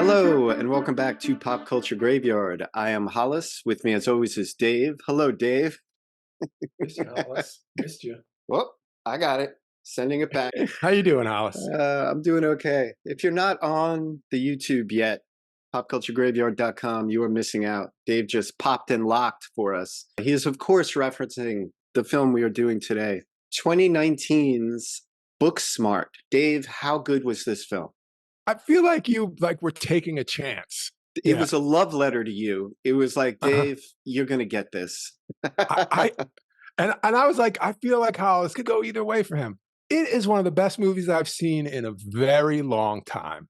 Hello, and welcome back to Pop Culture Graveyard. I am Hollis. With me, as always, is Dave. Hello, Dave. Missed you, Hollis. Missed you. Well, I got it. Sending it back. How you doing, Hollis? I'm doing okay. If you're not on the YouTube yet, popculturegraveyard.com, you are missing out. Dave just popped and locked for us. He is, of course, referencing the film we are doing today, 2019's Booksmart. Dave, how good was this film? I feel like you were taking a chance. It was a love letter to you. It was like, Dave, you're going to get this. I was like, I feel like Hollis could go either way for him. It is one of the best movies I've seen in a very long time.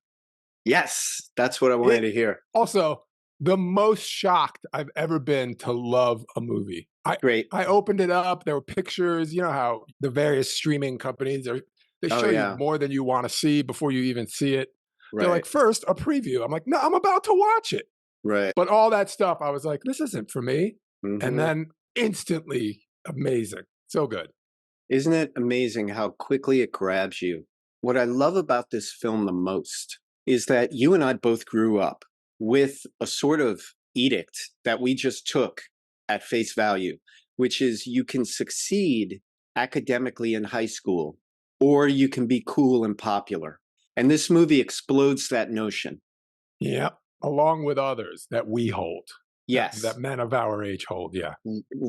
Yes, that's what I wanted to hear. Also, the most shocked I've ever been to love a movie. Great. I opened it up. There were pictures. You know how the various streaming companies they show you more than you want to see before you even see it. Right. They're like, first, a preview. I'm like, no, I'm about to watch it. Right. But all that stuff, I was like, this isn't for me. Mhm. And then instantly amazing. So good. Isn't it amazing how quickly it grabs you? What I love about this film the most is that you and I both grew up with a sort of edict that we just took at face value, which is you can succeed academically in high school, or you can be cool and popular. And this movie explodes that notion. Yeah. Along with others that we hold. Yes. That men of our age hold. Yeah.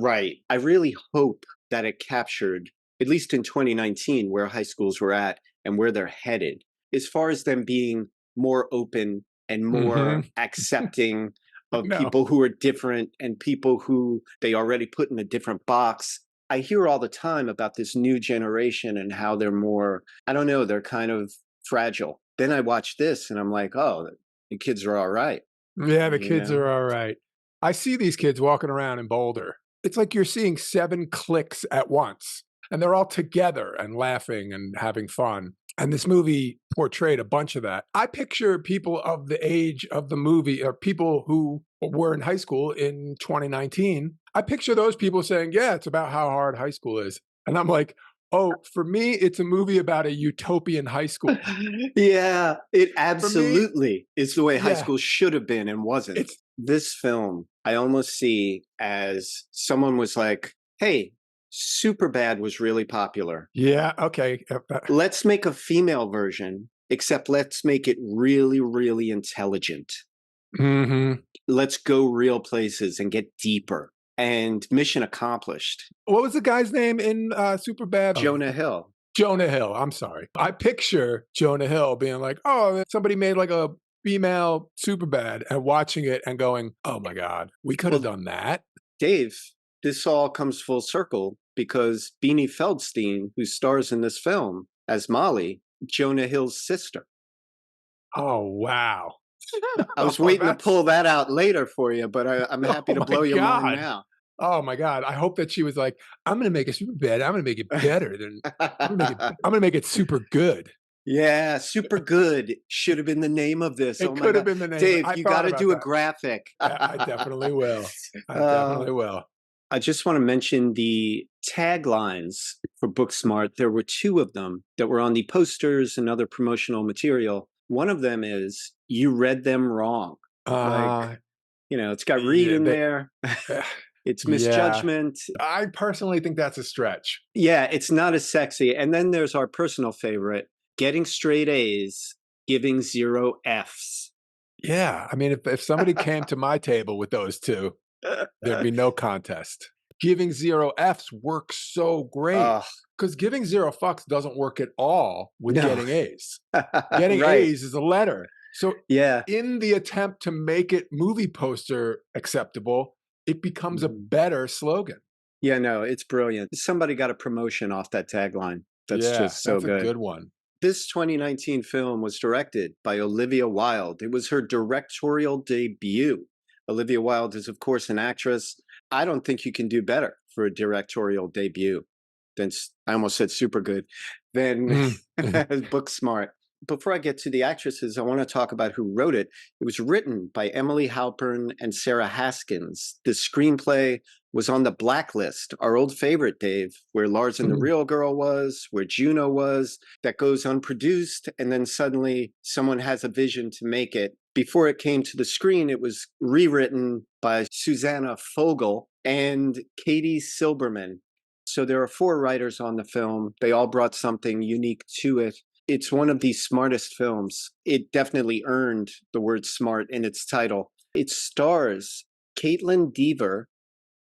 Right. I really hope that it captured, at least in 2019, where high schools were at and where they're headed, as far as them being more open and more accepting of people who are different and people who they already put in a different box. I hear all the time about this new generation and how they're more, I don't know, they're kind of fragile. Then I watch this and I'm like, oh, the kids are all right. Yeah, the kids are all right. I see these kids walking around in Boulder. It's like you're seeing 7 cliques at once, and they're all together and laughing and having fun. And this movie portrayed a bunch of that. I picture people of the age of the movie, or people who were in high school in 2019. I picture those people saying, yeah, it's about how hard high school is. And I'm like, oh, for me, it's a movie about a utopian high school. Yeah, it absolutely is the way high school should have been and wasn't. This film, I almost see as someone was like, hey, Superbad was really popular. Yeah, okay. Let's make a female version, except let's make it really, really intelligent. Mm-hmm. Let's go real places and get deeper. And mission accomplished. What was the guy's name in Superbad? Jonah Hill. Jonah Hill. I'm sorry. I picture Jonah Hill being like, oh, somebody made like a female Superbad, and watching it and going, oh my God, we could have done that. Dave, this all comes full circle because Beanie Feldstein, who stars in this film as Molly, Jonah Hill's sister. Oh, wow. I was waiting to pull that out later for you, but I'm happy to blow your mind now. Oh my God. I hope that she was like, I'm going to make a super bad. I'm going to make it better than, I'm going to make it super good. Yeah, super good should have been the name of this. It could have been the name. Dave, you got to do a graphic. I definitely will. I definitely will. I just want to mention the taglines for Booksmart. There were 2 of them that were on the posters and other promotional material. One of them is, you read them wrong. It's got read in there. It's misjudgment. Yeah. I personally think that's a stretch. Yeah, it's not as sexy. And then there's our personal favorite, getting straight A's, giving 0 F's. Yeah. I mean, if somebody came to my table with those 2, there'd be no contest. Giving 0 F's works so great. Because giving 0 fucks doesn't work at all with getting A's. Getting A's is a letter. So in the attempt to make it movie poster acceptable, it becomes a better slogan. Yeah, no, it's brilliant. Somebody got a promotion off that tagline. That's just so good. That's a good one. This 2019 film was directed by Olivia Wilde. It was her directorial debut. Olivia Wilde is, of course, an actress. I don't think you can do better for a directorial debut than, I almost said super good, than Booksmart. Before I get to the actresses, I want to talk about who wrote it. It was written by Emily Halpern and Sarah Haskins. The screenplay was on The Blacklist, our old favorite, Dave, where Lars and the Real Girl was, where Juno was, that goes unproduced, and then suddenly someone has a vision to make it, Before it came to the screen, it was rewritten by Susanna Fogel and Katie Silberman. So there are 4 writers on the film. They all brought something unique to it. It's one of the smartest films. It definitely earned the word smart in its title. It stars Caitlin Dever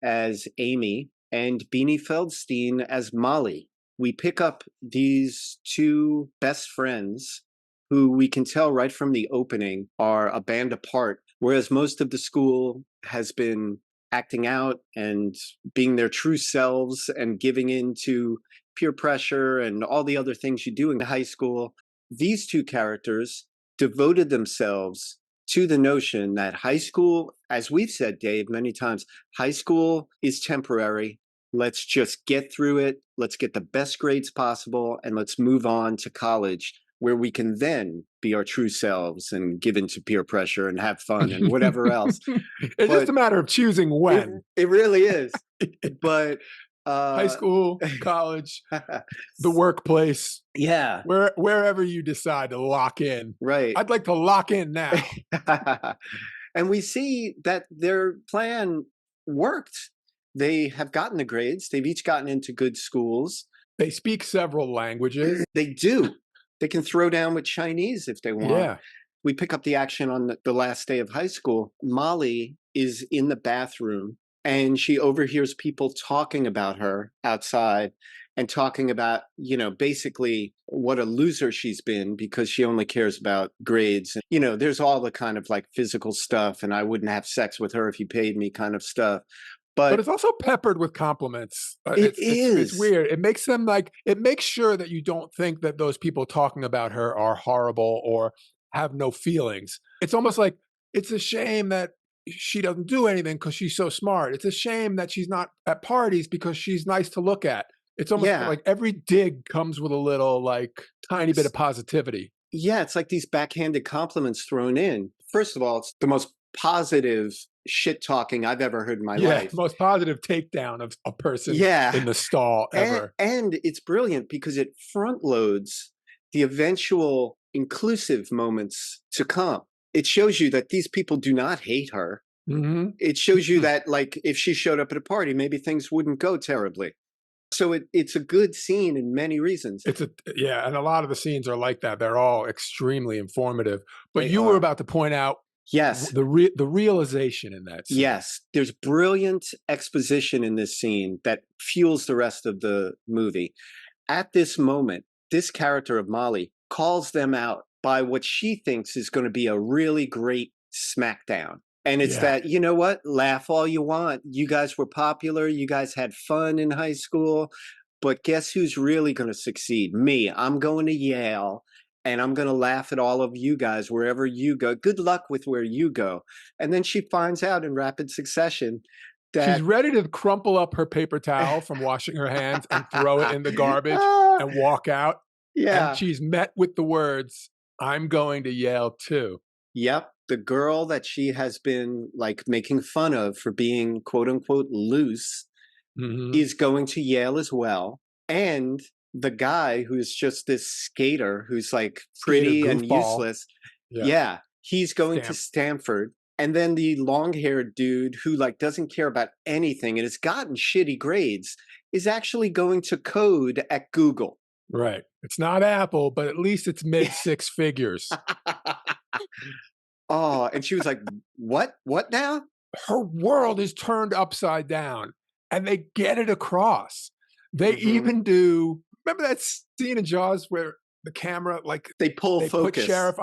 as Amy and Beanie Feldstein as Molly. We pick up these 2 best friends who we can tell right from the opening are a band apart, whereas most of the school has been acting out and being their true selves and giving in to peer pressure and all the other things you do in high school. These 2 characters devoted themselves to the notion that high school, as we've said, Dave, many times, high school is temporary. Let's just get through it. Let's get the best grades possible, and let's move on to college, where we can then be our true selves and give into peer pressure and have fun and whatever else. It's just a matter of choosing when. It really is. But high school, college, the workplace. Yeah. Wherever you decide to lock in. Right. I'd like to lock in now. And we see that their plan worked. They have gotten the grades. They've each gotten into good schools. They speak several languages. They do. They can throw down with Chinese if they want. Yeah. We pick up the action on the last day of high school. Molly is in the bathroom and she overhears people talking about her outside and talking about, basically what a loser she's been because she only cares about grades. There's all the kind of like physical stuff and I wouldn't have sex with her if you paid me kind of stuff. But it's also peppered with compliments. It's weird. It makes them it makes sure that you don't think that those people talking about her are horrible or have no feelings. It's almost like it's a shame that she doesn't do anything because she's so smart. It's a shame that she's not at parties because she's nice to look at. It's almost like every dig comes with a little tiny bit of positivity. Yeah, it's like these backhanded compliments thrown in. First of all, it's the most positive shit talking I've ever heard in my life. Most positive takedown of a person in the stall ever. And it's brilliant because it front loads the eventual inclusive moments to come. It shows you that these people do not hate her. Mm-hmm. It shows you that if she showed up at a party, maybe things wouldn't go terribly. So it's a good scene in many reasons. And a lot of the scenes are like that. They're all extremely informative. But you were about to point out the realization in that scene. Yes, there's brilliant exposition in this scene that fuels the rest of the movie. At this moment, this character of Molly calls them out by what she thinks is going to be a really great smackdown. And it's that, you know what? Laugh all you want. You guys were popular. You guys had fun in high school. But guess who's really going to succeed? Me. I'm going to Yale. And I'm going to laugh at all of you guys wherever you go. Good luck with where you go. And then she finds out in rapid succession that she's ready to crumple up her paper towel from washing her hands and throw it in the garbage and walk out. Yeah. And she's met with the words, "I'm going to Yale too." Yep. The girl that she has been making fun of for being quote unquote loose is going to Yale as well. And the guy who's just this skater who's pretty and useless. Yeah. He's going to Stanford. And then the long-haired dude who doesn't care about anything and has gotten shitty grades is actually going to code at Google. Right. It's not Apple, but at least it's mid 6 figures. Oh, and she was like, what? What now? Her world is turned upside down and they get it across. They even do. Remember that scene in Jaws where the camera, they focus. Put Sheriff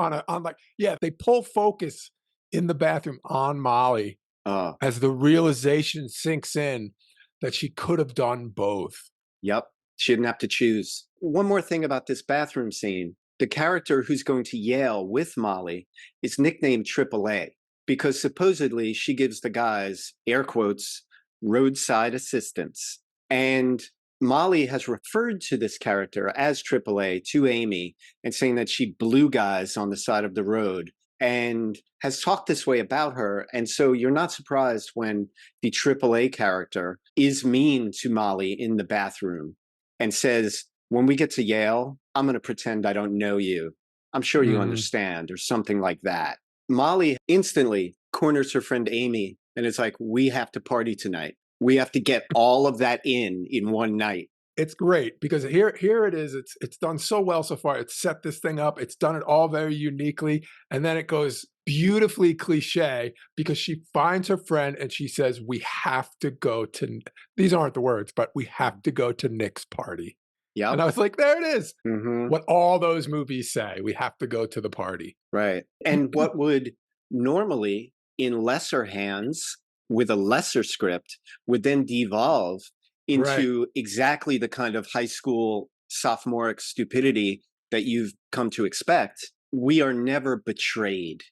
they pull focus in the bathroom on Molly as the realization sinks in that she could have done both. Yep. She didn't have to choose. One more thing about this bathroom scene. The character who's going to Yale with Molly is nicknamed AAA because supposedly she gives the guys, air quotes, roadside assistance. And Molly has referred to this character as AAA to Amy and saying that she blew guys on the side of the road and has talked this way about her. And so you're not surprised when the AAA character is mean to Molly in the bathroom and says, when we get to Yale, I'm going to pretend I don't know you. I'm sure you understand, or something like that. Molly instantly corners her friend Amy, and it's like, we have to party tonight. We have to get all of that in one night. It's great because here it is. It's done so well so far. It's set this thing up. It's done it all very uniquely, and then it goes beautifully cliche because she finds her friend and she says, "We have to go to." These aren't the words, but we have to go to Nick's party. And I Yep. was like, "There it is." Hmm. What all those movies say. We have to go to the party. Right. And what would normally, in lesser hands, with a lesser script, would then devolve Right. into exactly the kind of high school sophomoric stupidity that you've come to expect. We are never betrayed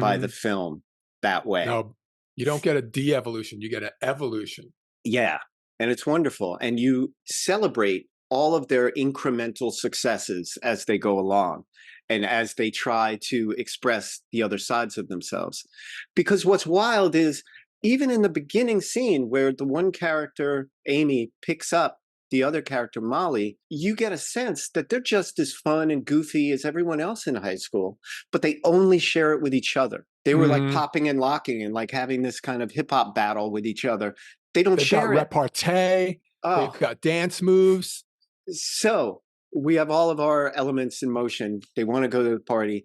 by the Mhm. film that way. No, you don't get a de-evolution. You get an evolution. Yeah. And it's wonderful. And you celebrate all of their incremental successes as they go along and as they try to express the other sides of themselves. Because what's wild is even in the beginning scene where the one character, Amy, picks up the other character, Molly, you get a sense that they're just as fun and goofy as everyone else in high school, but they only share it with each other. They were like Mhm. popping and locking and like having this kind of hip hop battle with each other. They don't They've got share it. repartee. They've Oh, got dance moves. so we have all of our elements in motion. They want to go to the party.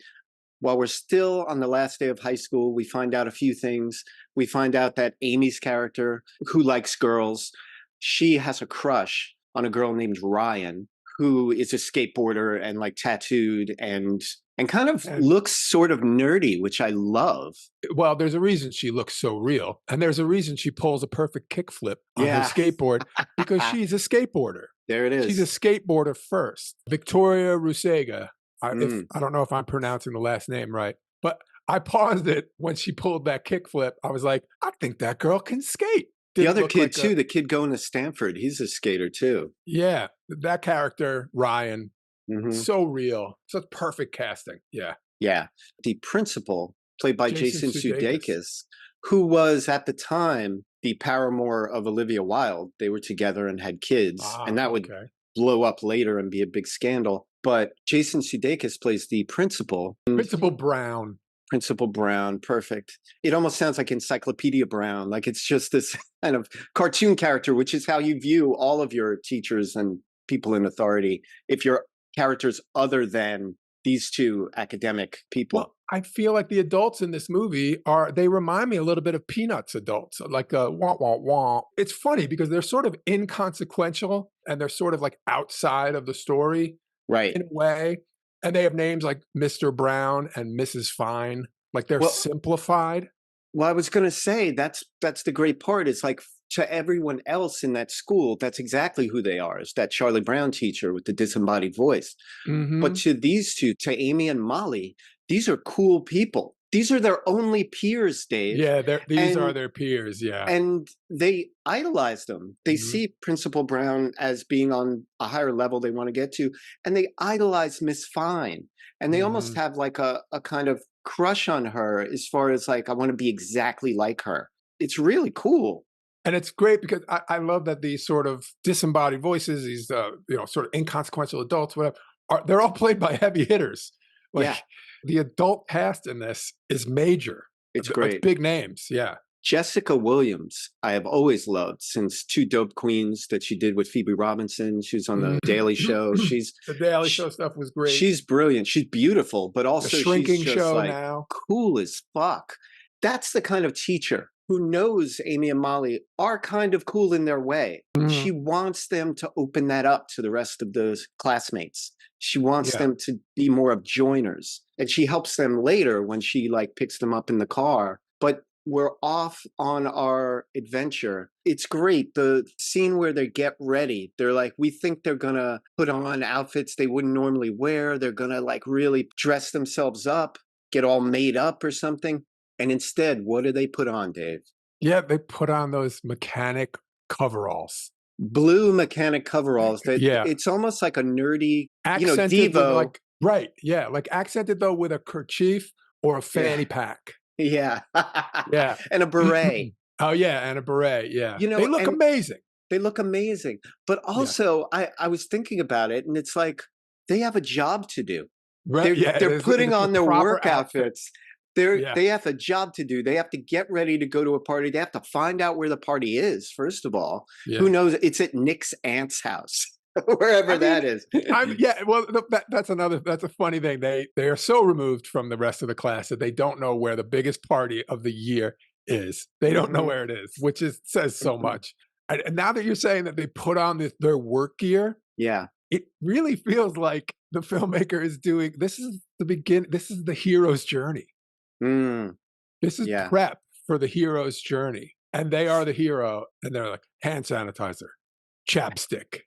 While we're still on the last day of high school, we find out a few things. We find out that Amy's character, who likes girls, she has a crush on a girl named Ryan, who is a skateboarder and like tattooed and kind of And looks sort of nerdy, which I love. well, there's a reason she looks so real. And there's a reason she pulls a perfect kickflip on her Yeah, skateboard because she's a skateboarder. there it She's a is. skateboarder first. Victoria Rusega. If Mm. I don't know if I'm pronouncing the last name right, but I paused it when she pulled that kickflip. I was like, I think that girl can skate. The Didn't other look kid like a too, the kid going to Stanford, he's a skater too. yeah. That character Ryan, Hmm. so real, such perfect casting. Yeah, Yeah. The principal, played by Jason Jason Sudeikis. Sudeikis, who was at the time the paramour of Olivia Wilde. They were together and had kids, and Ah, that would okay. blow up later and be a big scandal. But Jason Sudeikis plays the principal, and Principal Brown. Principal Brown, perfect. It almost sounds like Encyclopedia Brown, like it's just this kind of cartoon character, which is how you view all of your teachers and people in authority. If you're characters other than these two academic people. Well, I feel like the adults in this movie they remind me a little bit of Peanuts adults, like wah wah wah. It's funny because they're sort of inconsequential and they're sort of like outside of the story Right. in a way. And they have names like Mr. Brown and Mrs. Fine. Like they're Well, simplified. well, I was going to say that's the great part. It's like to everyone else in that school, that's exactly who they are. Is that Charlie Brown teacher with the disembodied voice? But Hmm. to these two, to Amy and Molly, these are cool people. These are their only peers, Dave, Yeah, these are and their peers. Yeah. and they idolize them. They Mhm. see Principal Brown as being on a higher level they want to get to, and they idolize Miss Fine, and they almost Mhm. have like a kind of crush on her as far as like I want to be exactly like her. It's really cool. And it's great because I love that these sort of disembodied voices, these sort of inconsequential adults, whatever, they're all played by heavy hitters. Yeah, Like the adult cast in this is major. it's It's great. big names. Yeah. Jessica Williams, I have always loved since Two Dope Queens that she did with Phoebe Robinson. She was on the Mhm. Daily Show. The Daily She, Show stuff was great. she's brilliant. She's beautiful, but The also she's Shrinking just Show like now. cool as fuck. That's the kind of teacher who knows Amy and Molly are kind of cool in their way. She Mhm. wants them to open that up to the rest of those classmates. She wants Yeah. them to be more of joiners. And she helps them later when she like picks them up in the car. But we're off on our adventure. It's great. The scene where they get ready, they're like, we think they're going to put on outfits they wouldn't normally wear. They're going to like really dress themselves up, get all made up or something. And instead, what do they put on, Dave? Yeah, they put on those mechanic coveralls. Blue mechanic coveralls that Yeah. it's almost like a nerdy, Accented with Devo. like right. Yeah. Like accented though with a kerchief or a Yeah. fanny pack. Yeah. Yeah. And a beret, Oh, yeah, and a beret, yeah. They look and amazing. they look amazing. But Yeah. also, I was thinking about it, and it's like they have a job to do. Right, They're yeah, they're putting it's the on their proper work outfit. outfits. Yeah. They have a job to do. They have to get ready to go to a party. They have to find out where the party is, first of all. Yeah. Who knows? It's at Nick's aunt's house, wherever that is. Yeah, well, that's a funny thing. They are so removed from the rest of the class that they don't know where the biggest party of the year is. They don't know where it is, which says so much. And now that you're saying that they put on their work gear, Yeah. it really feels like the filmmaker is doing this is the hero's journey. Mm, This is yeah. prep for the hero's journey. And they are the hero, and they're like hand sanitizer, chapstick,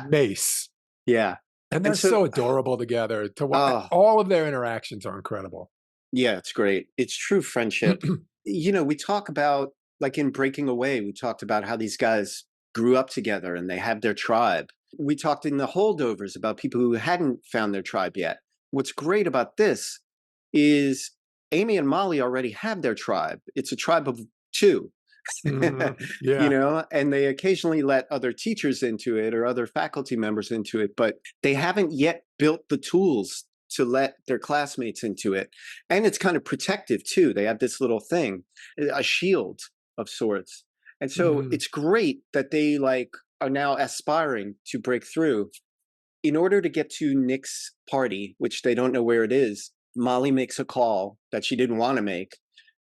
mace. Yeah. And they're And so so, adorable together to watch. oh, All of their interactions are incredible. yeah, it's great. It's true friendship. We talk about, like in Breaking Away, we talked about how these guys grew up together and they have their tribe. We talked in The Holdovers about people who hadn't found their tribe yet. What's great about this is Amy and Molly already have their tribe. It's a tribe of two. Yeah. And they occasionally let other teachers into it or other faculty members into it, but they haven't yet built the tools to let their classmates into it. And it's kind of protective too. They have this little thing, a shield of sorts. And so Mhm. it's great that they are now aspiring to break through. In order to get to Nick's party, which they don't know where it is, Molly makes a call that she didn't want to make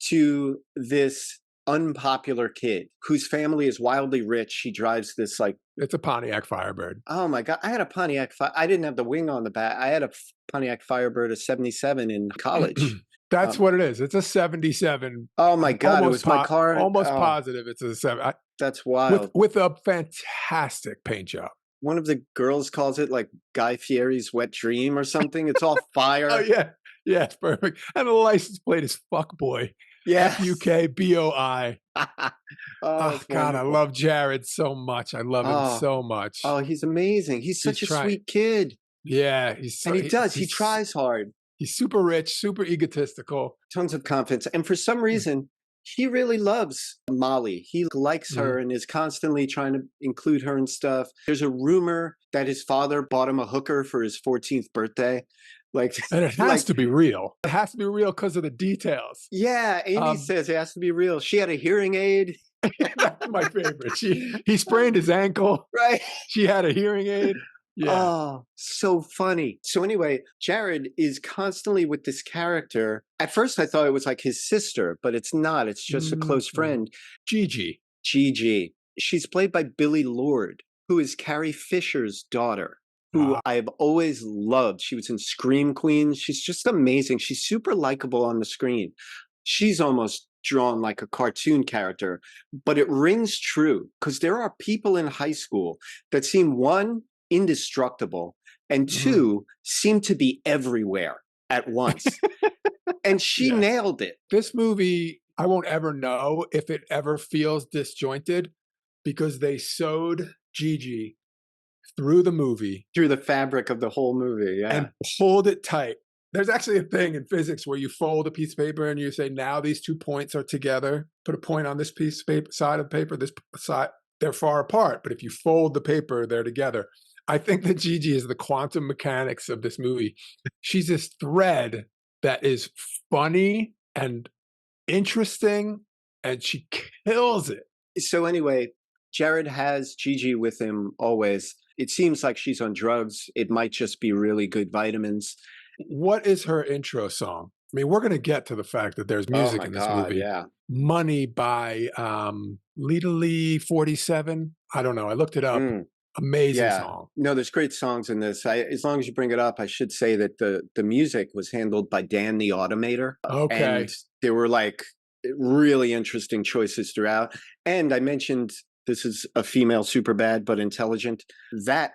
to this unpopular kid whose family is wildly rich. He drives this It's a Pontiac Firebird. oh my God, I had a Pontiac. I didn't have the wing on the back. I had a Pontiac Firebird, a 77 in college. That's Um, what it is. It's a 77. oh my I'm God, it was my car. almost Oh, positive it's a 7 that's wild. with a fantastic paint job. One of the girls calls it like Guy Fieri's Wet Dream or something. It's all Oh, fire. yeah. Yeah, it's perfect. And the license plate is fuckboy. Yes. FUKBOI. Oh, Oh, it's God, I wonderful. love Jared so much. I love him Oh, so much. oh, he's amazing. He's He's such a trying. sweet kid. Yeah, And he tries hard. he's super rich, super egotistical. Tons of confidence. And for some reason, he really loves Molly. He likes her Mhm. and is constantly trying to include her in stuff. There's a rumor that his father bought him a hooker for his 14th birthday. Like, And it has like, to be real. It has to be real because of the details. yeah, Amy Um, says it has to be real. She had a hearing aid, that's my favorite. He sprained his ankle. right? She had a hearing aid. Yeah. Oh, so funny. So anyway, Jared is constantly with this character. At first, I thought it was like his sister, but it's not. It's just a close Mhm. friend, Gigi. Gigi. She's played by Billie Lourd, who is Carrie Fisher's daughter, who Ah, I've always loved. She was in Scream Queen. She's just amazing. She's super likable on the screen. She's almost drawn like a cartoon character, but it rings true because there are people in high school that seem one, indestructible, and mhm. two, seem to be everywhere at once. And she Yeah. nailed it This movie, I won't ever know if it ever feels disjointed because they sewed Gigi through the movie through the fabric of the whole movie. Yeah. and pulled it tight. There's actually a thing in physics where you fold a piece of paper and you say, now these 2 points are together. Put a point on this piece of paper, side of paper, this side, they're far apart. But if you fold the paper, they're together. I think that Gigi is the quantum mechanics of this movie. She's this thread that is funny and interesting, and she kills it. So anyway, Jared has Gigi with him always. It seems like she's on drugs. It might just be really good vitamins. What is her intro song? I mean, we're going to get to the fact that there's Oh music my in this God, movie. yeah. Money by Lita Lee 47. I don't know. I looked it up. Mm, Amazing yeah. song. No, there's great songs in this. As long as you bring it up, I should say that the music was handled by Dan the Automator. And Okay. there were like really interesting choices throughout. And I mentioned this is a female super bad but intelligent. That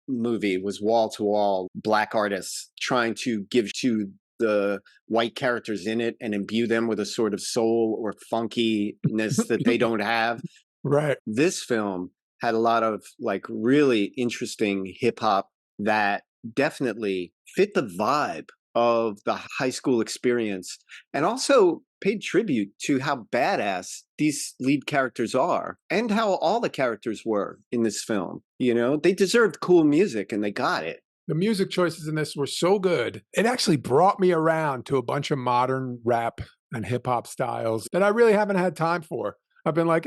movie was wall to wall black artists trying to give to the white characters in it and imbue them with a sort of soul or funkiness that they don't have. Right. This film had a lot of like really interesting hip hop that definitely fit the vibe of the high school experience and also paid tribute to how badass these lead characters are and how all the characters were in this film. They deserved cool music and they got it. The music choices in this were so good. It actually brought me around to a bunch of modern rap and hip hop styles that I really haven't had time for. I've been like,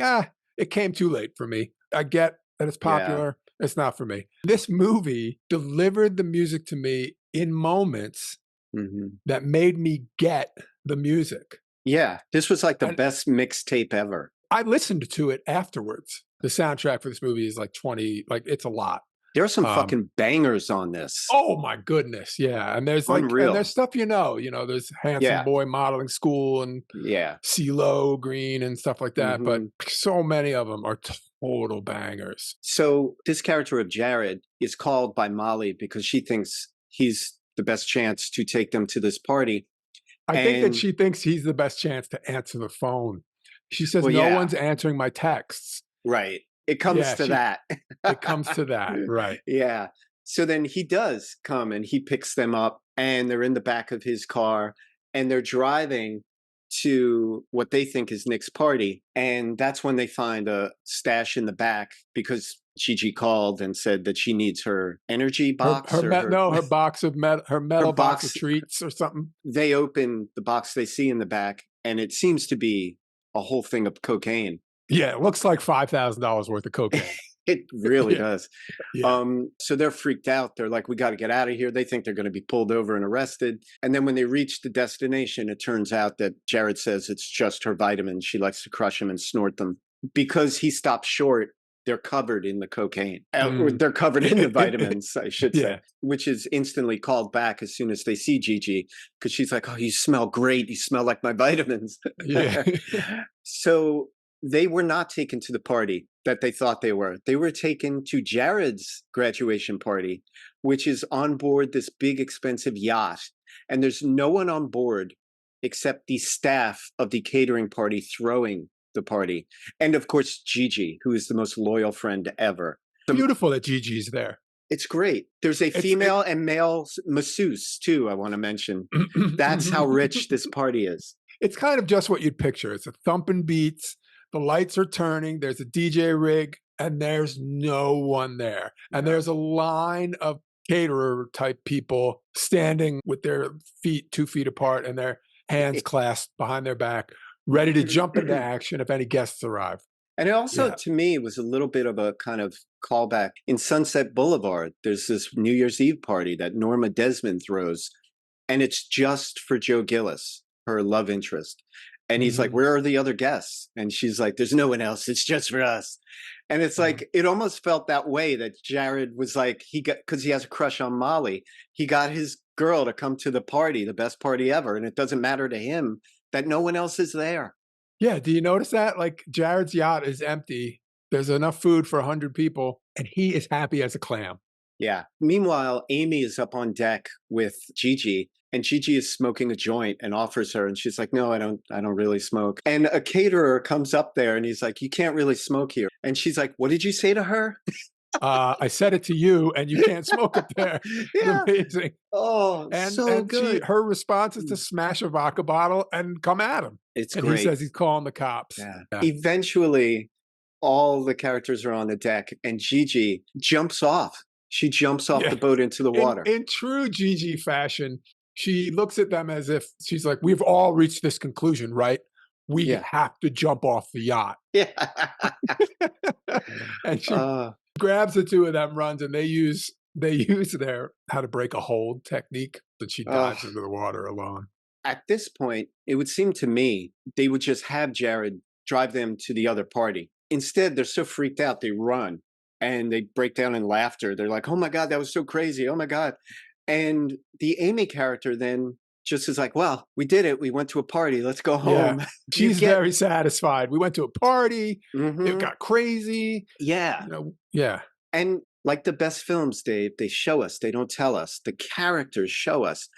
it came too late for me. I get that it's Yeah. popular. It's not for me. This movie delivered the music to me in moments Hmm. that made me get the music. Yeah. This was like the And best mixtape ever. I listened to it afterwards. The soundtrack for this movie is like 20, like it's a lot. There are some Um, fucking bangers on this. oh my goodness. Yeah. And there's Unreal. stuff, there's Handsome Yeah. Boy Modeling School and Yeah. CeeLo Green and stuff like that. But Hmm. so many of them are total bangers. So this character of Jared is called by Molly because she thinks he's the best chance to take them to this party. I think that And she thinks he's the best chance to answer the phone. She says, well, no yeah, one's answering my texts. right. It comes Yeah, to that. it comes to that. Right. Yeah. So then he does come and he picks them up and they're in the back of his car and they're driving to what they think is Nick's party. And that's when they find a stash in the back because Gigi called and said that she needs her energy box or her Her box of her her metal box of box. treats or something. They open the box they see in the back and it seems to be a whole thing of cocaine. Yeah, it looks like $5,000 worth of cocaine. It really Yeah, does. yeah. So they're freaked out. They're like, we got to get out of here. They think they're going to be pulled over and arrested. And then when they reach the destination, it turns out that Jared says it's just her vitamins. She likes to crush them and snort them. Because he stopped short, they're covered in the cocaine. Or they're covered in the vitamins, I should say, Yeah. which is instantly called back as soon as they see Gigi because she's like, oh, you smell great. You smell like my vitamins. Yeah. So they were not taken to the party that they thought they were. They were taken to Jared's graduation party, which is on board this big, expensive yacht. And there's no one on board except the staff of the catering party throwing the party. And of course, Gigi, who is the most loyal friend ever. Beautiful that Gigi's there. It's great. There's a female and male masseuse, too, I want to mention. That's how rich this party is. It's kind of just what you'd picture. It's a thumping beats. The lights are turning. There's a DJ rig, and there's no one there. And there's a line of caterer type people standing with their feet 2 feet apart and their hands clasped behind their back, ready to jump into action if any guests arrive. And it also, Yeah. to me, was a little bit of a kind of callback. In Sunset Boulevard, there's this New Year's Eve party that Norma Desmond throws, and it's just for Joe Gillis, her love interest. And he's like, where are the other guests? And she's like, there's no one else. It's just for us. And it's like, it almost felt that way that Jared was like, because he has a crush on Molly, he got his girl to come to the party, the best party ever. And it doesn't matter to him that no one else is there. Yeah. Do you notice that? Like Jared's yacht is empty. There's enough food for 100 people, and he is happy as a clam. Yeah. Meanwhile, Amy is up on deck with Gigi, and Gigi is smoking a joint and offers her, and she's like, no, I don't really smoke. And a caterer comes up there and he's like, you can't really smoke here. And she's like, what did you say to her? I said it to you, and you can't smoke up there. Yeah. It's amazing. Oh, so good. Her response is to smash a vodka bottle and come at him. It's and great. He says he's calling the cops. Yeah. Yeah. Eventually, all the characters are on the deck, and Gigi jumps off. She jumps off the boat into the water. In true Gigi fashion, she looks at them as if she's like, we've all reached this conclusion, right? We have to jump off the yacht. Yeah. And she grabs the two of them, runs, and they use their how to break a hold technique, that she dives into the water alone. At this point, it would seem to me they would just have Jared drive them to the other party. Instead, they're so freaked out, they run and they break down in laughter. They're like, oh my God, that was so crazy. Oh my God. And the Amy character then just is like, well, we did it. We went to a party. Let's go home. Yeah. She's very satisfied. We went to a party. It got crazy. Yeah. Yeah. And like the best films, Dave, they show us, they don't tell us. The characters show us.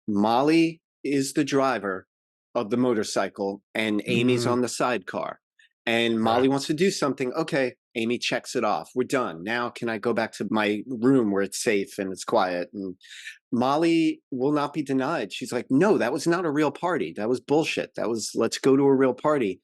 Molly is the driver of the motorcycle and Amy's on the sidecar. And Molly wants to do something. Okay, Amy checks it off. We're done. Now can I go back to my room where it's safe and it's quiet? And Molly will not be denied. She's like, no, that was not a real party. That was bullshit. That was, let's go to a real party.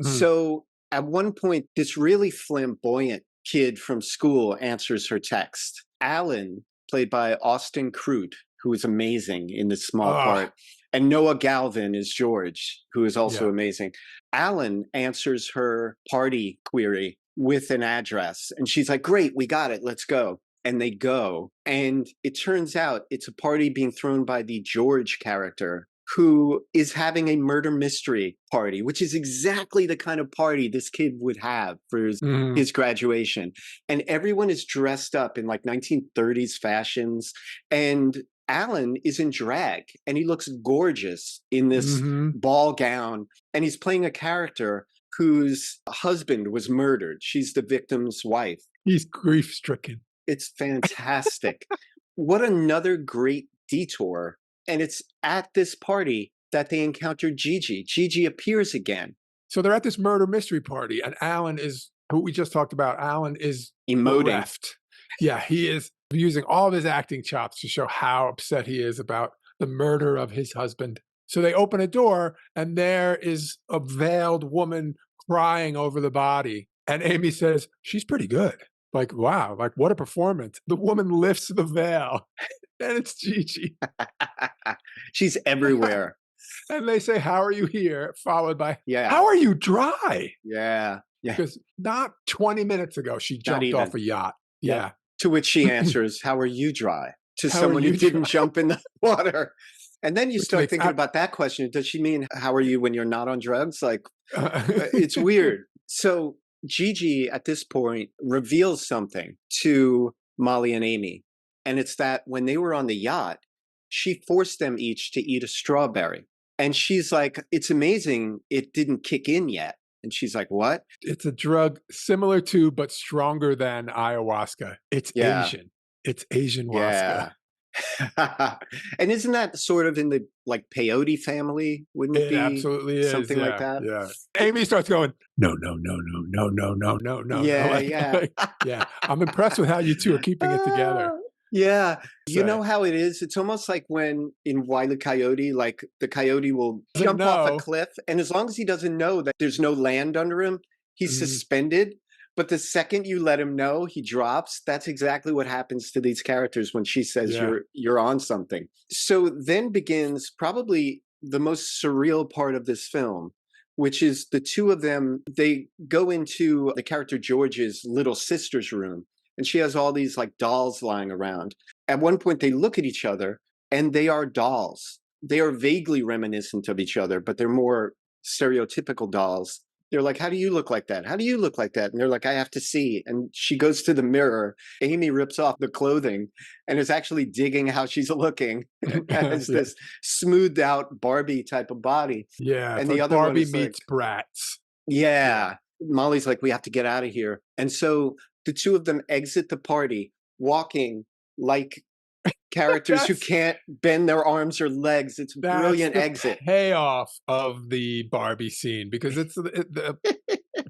So at one point, this really flamboyant kid from school answers her text. Alan played by Austin Crute, who is amazing in this small Ah, part. And Noah Galvin is George, who is also yeah. amazing. Alan answers her party query with an address. And she's like, great, we got it. Let's go. And they go. And it turns out it's a party being thrown by the George character, who is having a murder mystery party, which is exactly the kind of party this kid would have for his graduation. And everyone is dressed up in like 1930s fashions. And Alan is in drag and he looks gorgeous in this ball gown. And he's playing a character whose husband was murdered. She's the victim's wife. He's grief stricken. It's fantastic. What another great detour. And it's at this party that they encounter Gigi. Gigi appears again. So they're at this murder mystery party, and Alan is, who we just talked about, Alan is Emoting. bereft. Yeah, he is using all of his acting chops to show how upset he is about the murder of his husband. So they open a door, and there is a veiled woman crying over the body. And Amy says, she's pretty good. Like, wow, like what a performance. The woman lifts the veil, and it's Gigi. She's everywhere. And they say, how are you here? Followed by, Yeah. how are you dry? Yeah. Yeah. Because not 20 minutes ago, she jumped off a yacht. Yeah. To which she answers, how are you dry? To How someone are who you didn't dry? jump in the water. And then you Which start makes thinking about that question. Does she mean, how are you when you're not on drugs? Like, it's weird. So Gigi at this point reveals something to Molly and Amy. And it's that when they were on the yacht, she forced them each to eat a strawberry. And she's like, it's amazing it didn't kick in yet. And she's like, what? It's a drug similar to, but stronger than ayahuasca. It's Asian. It's Asian waska. Yeah. And isn't that sort of in the like peyote family? Wouldn't it It be absolutely is. something like that? Yeah. Amy starts going, no, no, no, no, no, no, no, no, no. Yeah, Like, yeah. yeah. I'm impressed with how you two are keeping it together. Yeah. You So- know how it is? It's almost like when in Wile E. Coyote, like the coyote will Doesn't jump off a know. cliff. And as long as he doesn't know that there's no land under him, he's suspended. But the second you let him know, he drops. That's exactly what happens to these characters when she says you're on something. So then begins probably the most surreal part of this film, which is the two of them, they go into the character George's little sister's room. And she has all these like dolls lying around. At one point, they look at each other and they are dolls. They are vaguely reminiscent of each other, but they're more stereotypical dolls. They're like, how do you look like that? How do you look like that? And they're like, I have to see. And she goes to the mirror. Amy rips off the clothing and is actually digging how she's looking. Has this smoothed out Barbie type of body. Yeah. And it's the like other Barbie one is meets like, Bratz. yeah. Molly's like, we have to get out of here. And so the two of them exit the party, walking like characters who can't bend their arms or legs. It's a brilliant exit. Payoff of the Barbie scene, because it's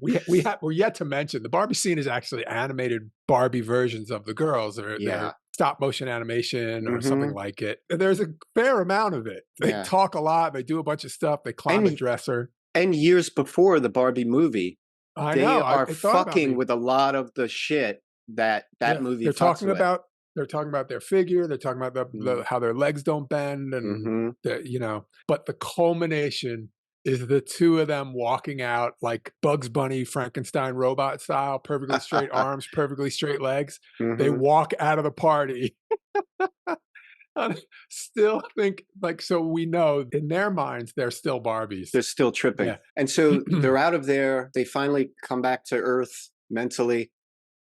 we're yet to mention the Barbie scene is actually animated Barbie versions of the girls, or they're stop motion animation or something like it. There's a fair amount of it. They talk a lot. They do a bunch of stuff. They climb a dresser. And years before the Barbie movie, they are fucking with a lot of the shit that movie. They're talking about. They're talking about their figure. They're talking about how their legs don't bend, and But the culmination is the two of them walking out like Bugs Bunny, Frankenstein robot style, perfectly straight arms, perfectly straight legs. They walk out of the party. I still think so we know in their minds they're still Barbies. They're still tripping. And so they're out of there. They finally come back to Earth mentally.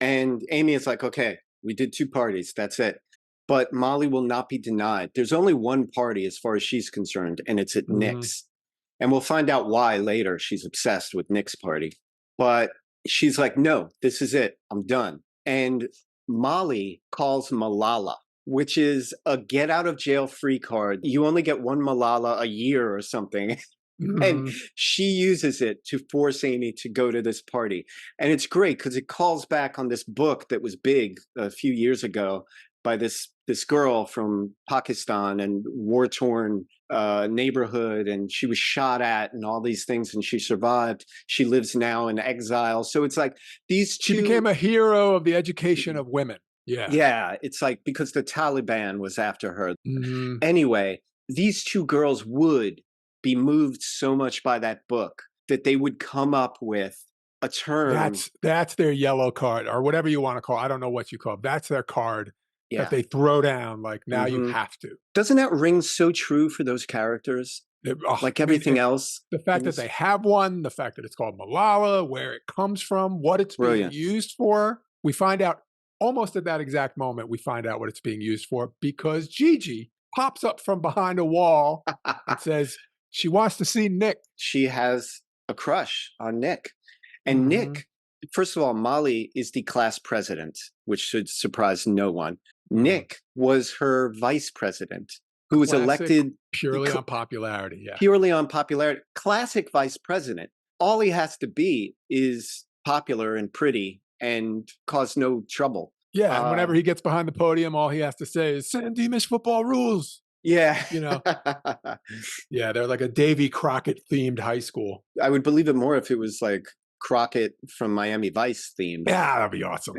And Amy is like, okay, we did 2 parties. That's it. But Molly will not be denied. There's only one party as far as she's concerned, and it's at Nick's. And we'll find out why later. She's obsessed with Nick's party. But she's like, no, this is it. I'm done. And Molly calls Malala, which is a get out of jail free card. You only get one Malala a year or something. And she uses it to force Amy to go to this party. And it's great because it calls back on this book that was big a few years ago by this girl from Pakistan and war-torn neighborhood. And she was shot at and all these things, and she survived. She lives now in exile. So it's like these two... She became a hero of the education of women. Yeah. Yeah, it's like because the Taliban was after her. Mhm. Anyway, these two girls would be moved so much by that book that they would come up with a term. That's their yellow card or whatever you wanna call it. I don't know what you call it. That's their card that Yeah. they throw down, like, now you Hmm. have to. Doesn't that ring so true for those characters? Like I mean, everything else the fact in that this? they have one, the fact that it's called Malala, where it comes from, what it's being Brilliant. used for, we find out almost at that exact moment, we find out what it's being used for because Gigi pops up from behind a wall and says she wants to see Nick. She has a crush on Nick. And Mhm. Nick, first of all, Molly is the class president, which should surprise no one. Mhm. Nick was her vice president, who was Classic, elected purely on popularity, yeah. purely on popularity. Classic vice president. All he has to be is popular and pretty and cause no trouble. Yeah, and Uh, whenever he gets behind the podium, all he has to say is, "San Dimas football rules," yeah. you know? Yeah, they're like a Davy Crockett themed high school. I would believe it more if it was like Crockett from Miami Vice themed. Yeah, that'd be awesome.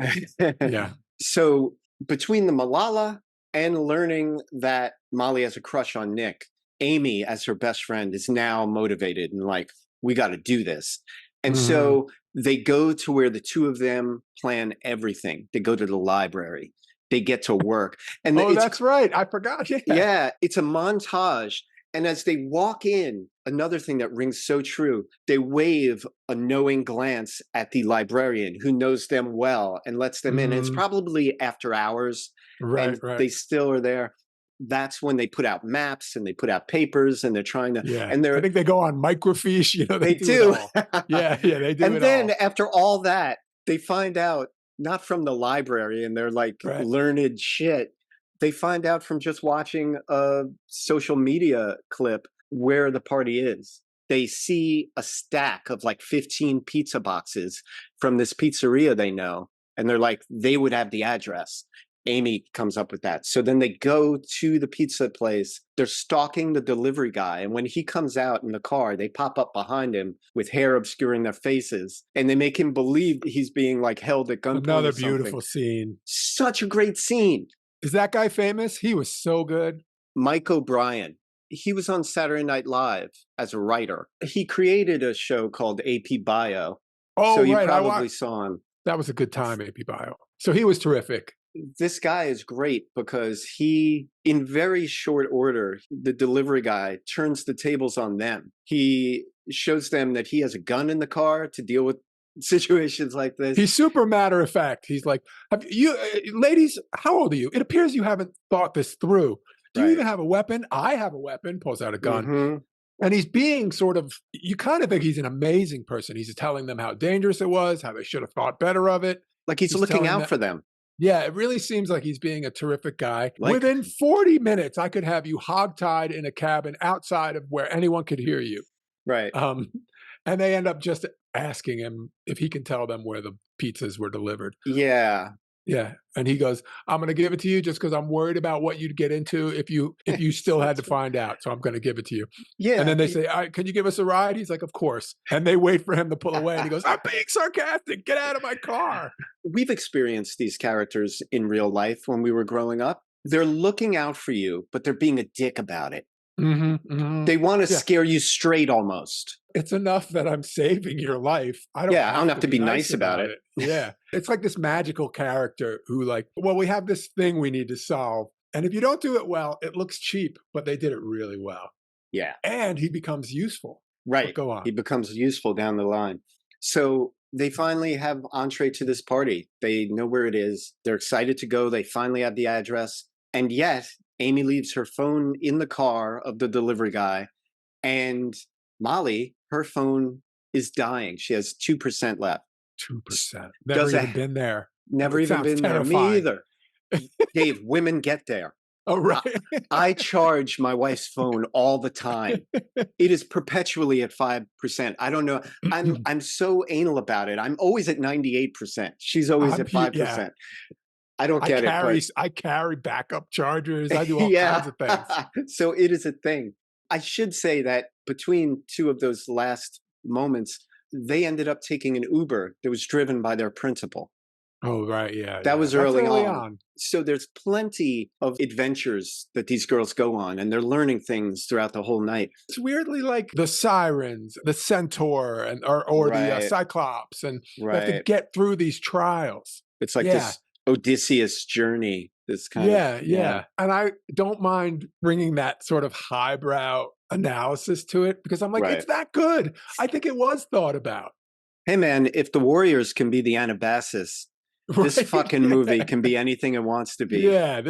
Yeah. So between the Malala and learning that Molly has a crush on Nick, Amy, as her best friend, is now motivated and like, we got to do this. And Mhm. so they go to where the two of them plan everything. They go to the library. They get to work. And Oh, it's, that's right. I forgot. Yeah. yeah, it's a montage. And as they walk in, another thing that rings so true, they wave a knowing glance at the librarian who knows them well and lets them in. It's Mhm. probably after hours Right, and right. they still are there. That's when they put out maps and they put out papers and they're trying to, Yeah. and I they're, think they go on microfiche, they they do it do. all. Yeah, yeah, they do And it then all. after all that, they find out not from the library and they're like Right. learned shit. They find out from just watching a social media clip where the party is. They see a stack of like 15 pizza boxes from this pizzeria they know. And they're like, they would have the address. Amy comes up with that. So then they go to the pizza place. They're stalking the delivery guy. And when he comes out in the car, they pop up behind him with hair obscuring their faces. And they make him believe he's being like held at gunpoint Another or something. beautiful scene. Such a great scene. Is that guy famous? He was so good. Mike O'Brien. He was on Saturday Night Live as a writer. He created a show called AP Bio. So Oh, you right. probably saw him. That was a good time, AP Bio. So he was terrific. This guy is great because he, in very short order, the delivery guy turns the tables on them. He shows them that he has a gun in the car to deal with situations like this. He's super matter of fact. He's like, have you, ladies, how old are you? It appears you haven't thought this through. Do you Right. even have a weapon? I have a weapon, pulls out a gun. Mm-hmm. And he's being sort of, you kind of think he's an amazing person. He's telling them how dangerous it was, how they should have thought better of it. Like he's He's looking telling out them, for them. yeah, it really seems like he's being a terrific guy. Like, Within 40 minutes, I could have you hogtied in a cabin outside of where anyone could hear you. right. And they end up just asking him if he can tell them where the pizzas were delivered. Yeah. Yeah, and he goes, "I'm gonna give it to you just because 'cause I'm worried about what you'd get into if you still had to find out, so I'm gonna give it to you." And Yeah. then they say, "Can you give us a ride?" He's like, "Of course." And they wait for him to pull away, and he goes, "I'm being sarcastic. Get out of my car." We've experienced these characters in real life when we were growing up. They're looking out for you, but they're being a dick about it. Mhm, mhm. They want to Yeah. scare you straight almost. It's enough that I'm saving your life. I don't Yeah, I don't have have to be nice about about it. it. Yeah. It's like this magical character who like, "Well, we have this thing we need to solve, and if you don't do it well, it looks cheap, but they did it really well." Yeah, And he becomes useful. But right. go on. He becomes useful down the line. So they finally have entree to this party. They know where it is. They're excited to go. They finally have the address. And yet, Amy leaves her phone in the car of the delivery guy. And Molly, her phone is dying. She has 2% left. 2%. Never Does even a been there. Never It even sounds been there. Me terrifying. either. Dave, women get there. Oh, right. I charge my wife's phone all the time. It is perpetually at 5%. I don't know. I'm so anal about it. I'm always at 98%. She's always at Yeah. 5%. I don't get it, but I carry backup chargers. I do all yeah. kinds of things. So it is a thing. I should say that between two of those last moments, they ended up taking an Uber that was driven by their principal. Oh, right. Yeah. That Yeah. was That's early early on. on. So there's plenty of adventures that these girls go on, and they're learning things throughout the whole night. It's weirdly like the sirens, the centaur, and or the Right, cyclops, and they have to right. get through these trials. It's like Yeah. this Odysseus journey, this kind of, Yeah, yeah. yeah. And I don't mind bringing that sort of highbrow analysis to it because I'm like, Right. it's that good. I think it was thought about. Hey, man, if the Warriors can be the Anabasis, this Right? fucking movie can be anything it wants to be. Yeah,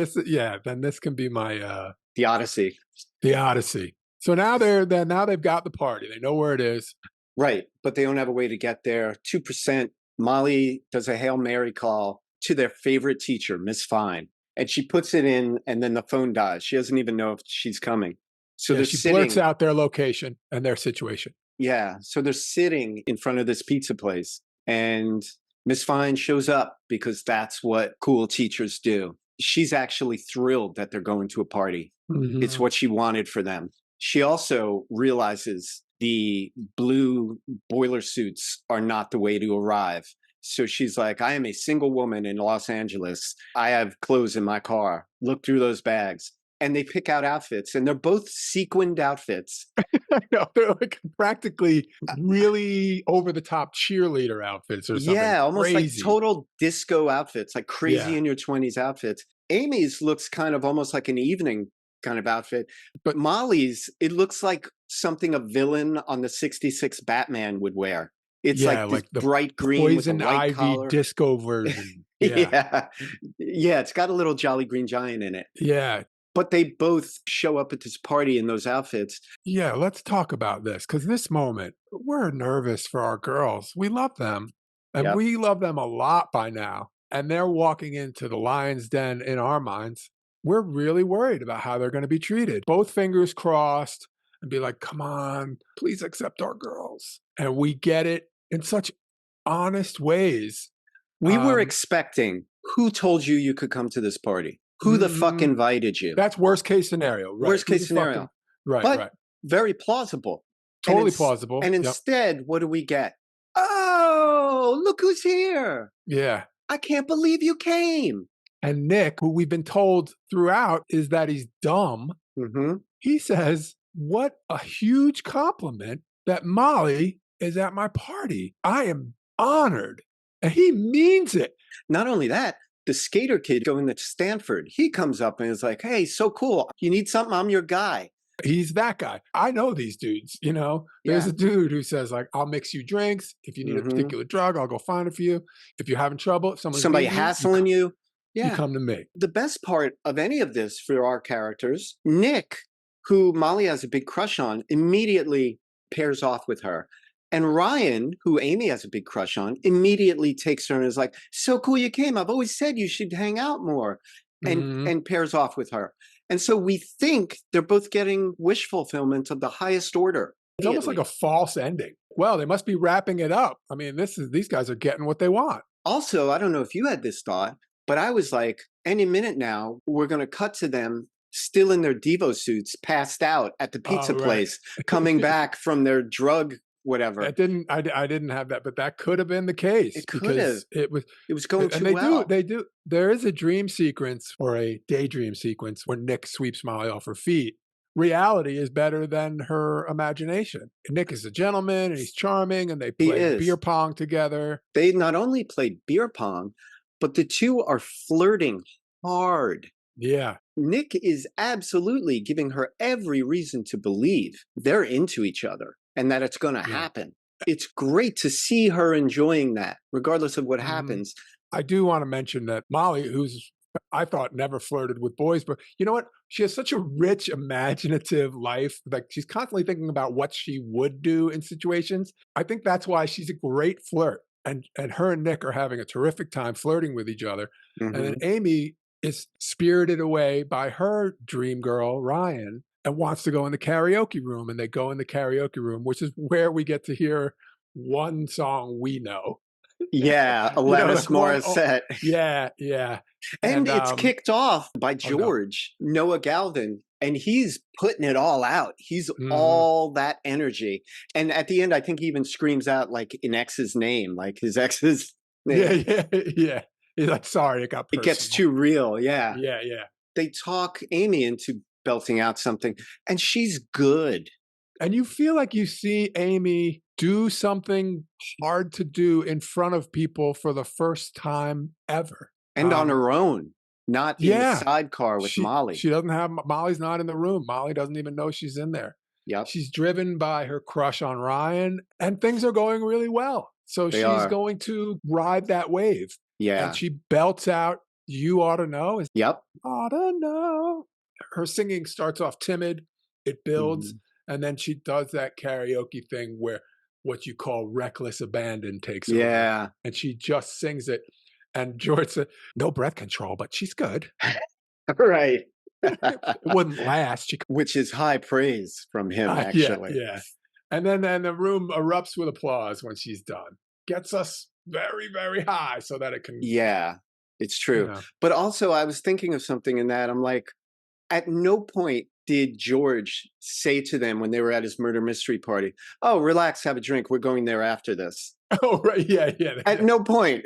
then this can be my The Odyssey. the Odyssey. So now now they've got the party. They know where it is. Right. But they don't have a way to get there. 2%. Molly does a Hail Mary call to their favorite teacher, Miss Fine. And she puts it in, and then the phone dies. She doesn't even know if she's coming. So Yeah, they're she sitting. blurts out their location and their situation. Yeah. So they're sitting in front of this pizza place, and Miss Fine shows up because that's what cool teachers do. She's actually thrilled that they're going to a party. It's Mhm. what she wanted for them. She also realizes the blue boiler suits are not the way to arrive. So she's like, I am a single woman in Los Angeles. I have clothes in my car. Look through those bags. And they pick out outfits, and they're both sequined outfits. I know, they're like practically really over the top cheerleader outfits or something Yeah, almost like crazy. total disco outfits, like crazy Yeah. in your 20s outfits. Amy's looks kind of almost like an evening kind of outfit, but Molly's, it looks like something a villain on the 66 Batman would wear. It's Yeah, like this like the bright green with a Poison white Ivy collar. disco version. Yeah. Yeah. Yeah, it's got a little Jolly Green Giant in it. Yeah. But they both show up at this party in those outfits. Yeah, let's talk about this because this moment, we're nervous for our girls. We love them, and Yep. we love them a lot by now. And they're walking into the lion's den in our minds. We're really worried about how they're going to be treated. Both fingers crossed and be like, come on, please accept our girls. And we get it in such honest ways. We were expecting, who told you you could come to this party? Who the fuck Mhm. invited you? That's worst case scenario, right? Worst Who case the fucking scenario. right, But right. very plausible. Totally plausible. And Yep. instead, what do we get? Oh, look who's here. Yeah. I can't believe you came. And Nick, who we've been told throughout is that he's dumb, Mm-hmm. he says, what a huge compliment that Molly is at my party. I am honored. And he means it. Not only that, the skater kid going to Stanford, he comes up and is like, hey, so cool. You need something? I'm your guy. He's that guy. I know these dudes, you know. There's Yeah. a dude who says, like, I'll mix you drinks. If you need a Mhm. particular drug, I'll go find it for you. If you're having trouble, if someone's Somebody beating you, hassling you. you Yeah. come to me. The best part of any of this for our characters, Nick, who Molly has a big crush on, immediately pairs off with her. And Ryan, who Amy has a big crush on, immediately takes her and is like, so cool you came. I've always said you should hang out more. Mhm. And pairs off with her. And so we think they're both getting wish fulfillment of the highest order. It's almost like a false ending. Well, they must be wrapping it up. I mean, these guys are getting what they want. Also, I don't know if you had this thought, but I was like, any minute now, we're going to cut to them still in their Devo suits, passed out at the pizza right. place, coming back from their drug, whatever. I didn't have that, but that could have been the case. It could because have. it was going and too well. They do. There is a dream sequence or a daydream sequence where Nick sweeps Molly off her feet. Reality is better than her imagination. And Nick is a gentleman and he's charming and they play beer pong together. They not only played beer pong, but the two are flirting hard. Yeah. Nick is absolutely giving her every reason to believe they're into each other and that it's going to happen. It's great to see her enjoying that, regardless of what happens. I do want to mention that Molly, who's I thought never flirted with boys, but you know what? She has such a rich, imaginative life. Like she's constantly thinking about what she would do in situations. I think that's why she's a great flirt. And her and Nick are having a terrific time flirting with each other. Mm-hmm. And then Amy is spirited away by her dream girl, Ryan, and wants to go in the karaoke room. And they go in the karaoke room, which is where we get to hear one song we know. Yeah, Alanis Morissette. Yeah, yeah. And it's kicked off by George, Noah Galvin, and he's putting it all out. He's all that energy. And at the end, I think he even screams out like an ex's name, like his ex's name. Yeah. He's like, sorry, it got It gets personal. too real. Yeah. Yeah, yeah. They talk Amy into belting out something, and she's good. And you feel like you see Amy do something hard to do in front of people for the first time ever. And on her own, not in the Yeah. sidecar with Molly. She doesn't have Molly's not in the room. Molly doesn't even know she's in there. Yep, She's driven by her crush on Ryan, and things are going really well. So they she's are. going to ride that wave. And Yeah. she belts out, "You ought to know." Yep. Ought to know. Her singing starts off timid, it builds, Mhm. and then she does that karaoke thing where what you call reckless abandon takes over. Yeah. And she just sings it. And George said, no breath control, but she's good. Right. It wouldn't last. Which is high praise from him, Yeah, actually. yeah. And then the room erupts with applause when she's done. Gets us very, very high so that it can, Yeah, it's you true. know. But also, I was thinking of something in that. I'm like, at no point did George say to them when they were at his murder mystery party, "Oh, relax, have a drink. We're going there after this." Oh, right. Yeah, yeah. At no point.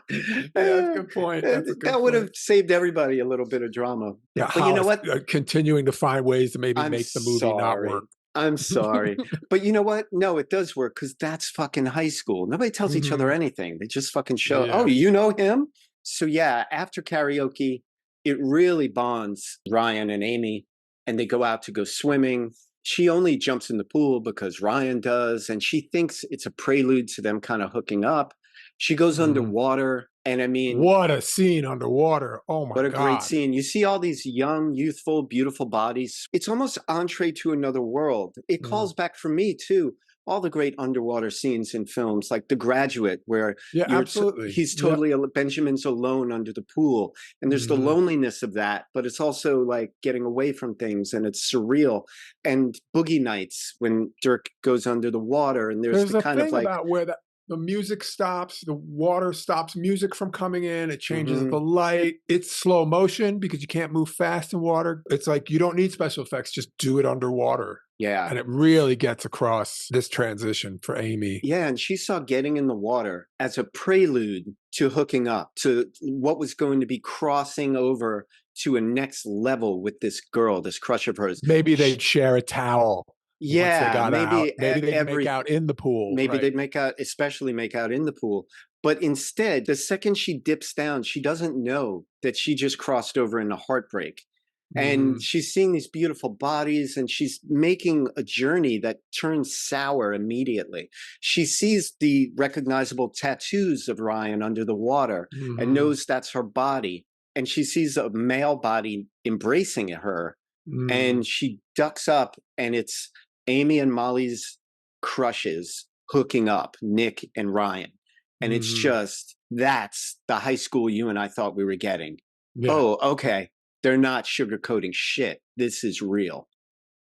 Yeah, that's a good point. That's a good That would point. have saved everybody a little bit of drama. Yeah, But you know Hollis what? continuing to find ways to maybe I'm make the movie not sorry. work. I'm sorry. But you know what? No, it does work because that's fucking high school. Nobody tells each other Mhm. anything. They just fucking show, oh, Yeah. you know him? So yeah, after karaoke, it really bonds Ryan and Amy, and they go out to go swimming. She only jumps in the pool because Ryan does, and she thinks it's a prelude to them kind of hooking up. She goes Mhm. underwater, and I mean, What a scene underwater. Oh my what a great God. scene. You see all these young, youthful, beautiful bodies. It's almost entree to another world. It Mm. calls back for me, too, all the great underwater scenes in films like The Graduate, where Yeah, absolutely. he's Yep. totally, Benjamin's alone under the pool. And there's the Mhm. loneliness of that, but it's also like getting away from things and it's surreal. And Boogie Nights, when Dirk goes under the water and there's There's the a kind of thing like, about where the music stops, the water stops music from coming in, it changes the mhm, light. It's slow motion because you can't move fast in water. It's like you don't need special effects, just do it underwater. yeah. And it really gets across this transition for Amy. Yeah, and she saw getting in the water as a prelude to hooking up, to what was going to be crossing over to a next level with this girl, this crush of hers. Maybe they'd share a towel once they Yeah, got out. maybe Maybe they'd make every out in the pool, maybe right? they'd make out, especially make out in the pool. But instead, the second she dips down, she doesn't know that she just crossed over into heartbreak. And Mhm. she's seeing these beautiful bodies and she's making a journey that turns sour immediately. She sees the recognizable tattoos of Ryan under the water and Mhm. knows that's her body. And she sees a male body embracing her Mm. and she ducks up and it's Amy and Molly's crushes hooking up, Nick and Ryan. And it's Mhm. just, that's the high school you and I thought we were getting. Yeah. Oh, okay. They're not sugarcoating shit. This is real.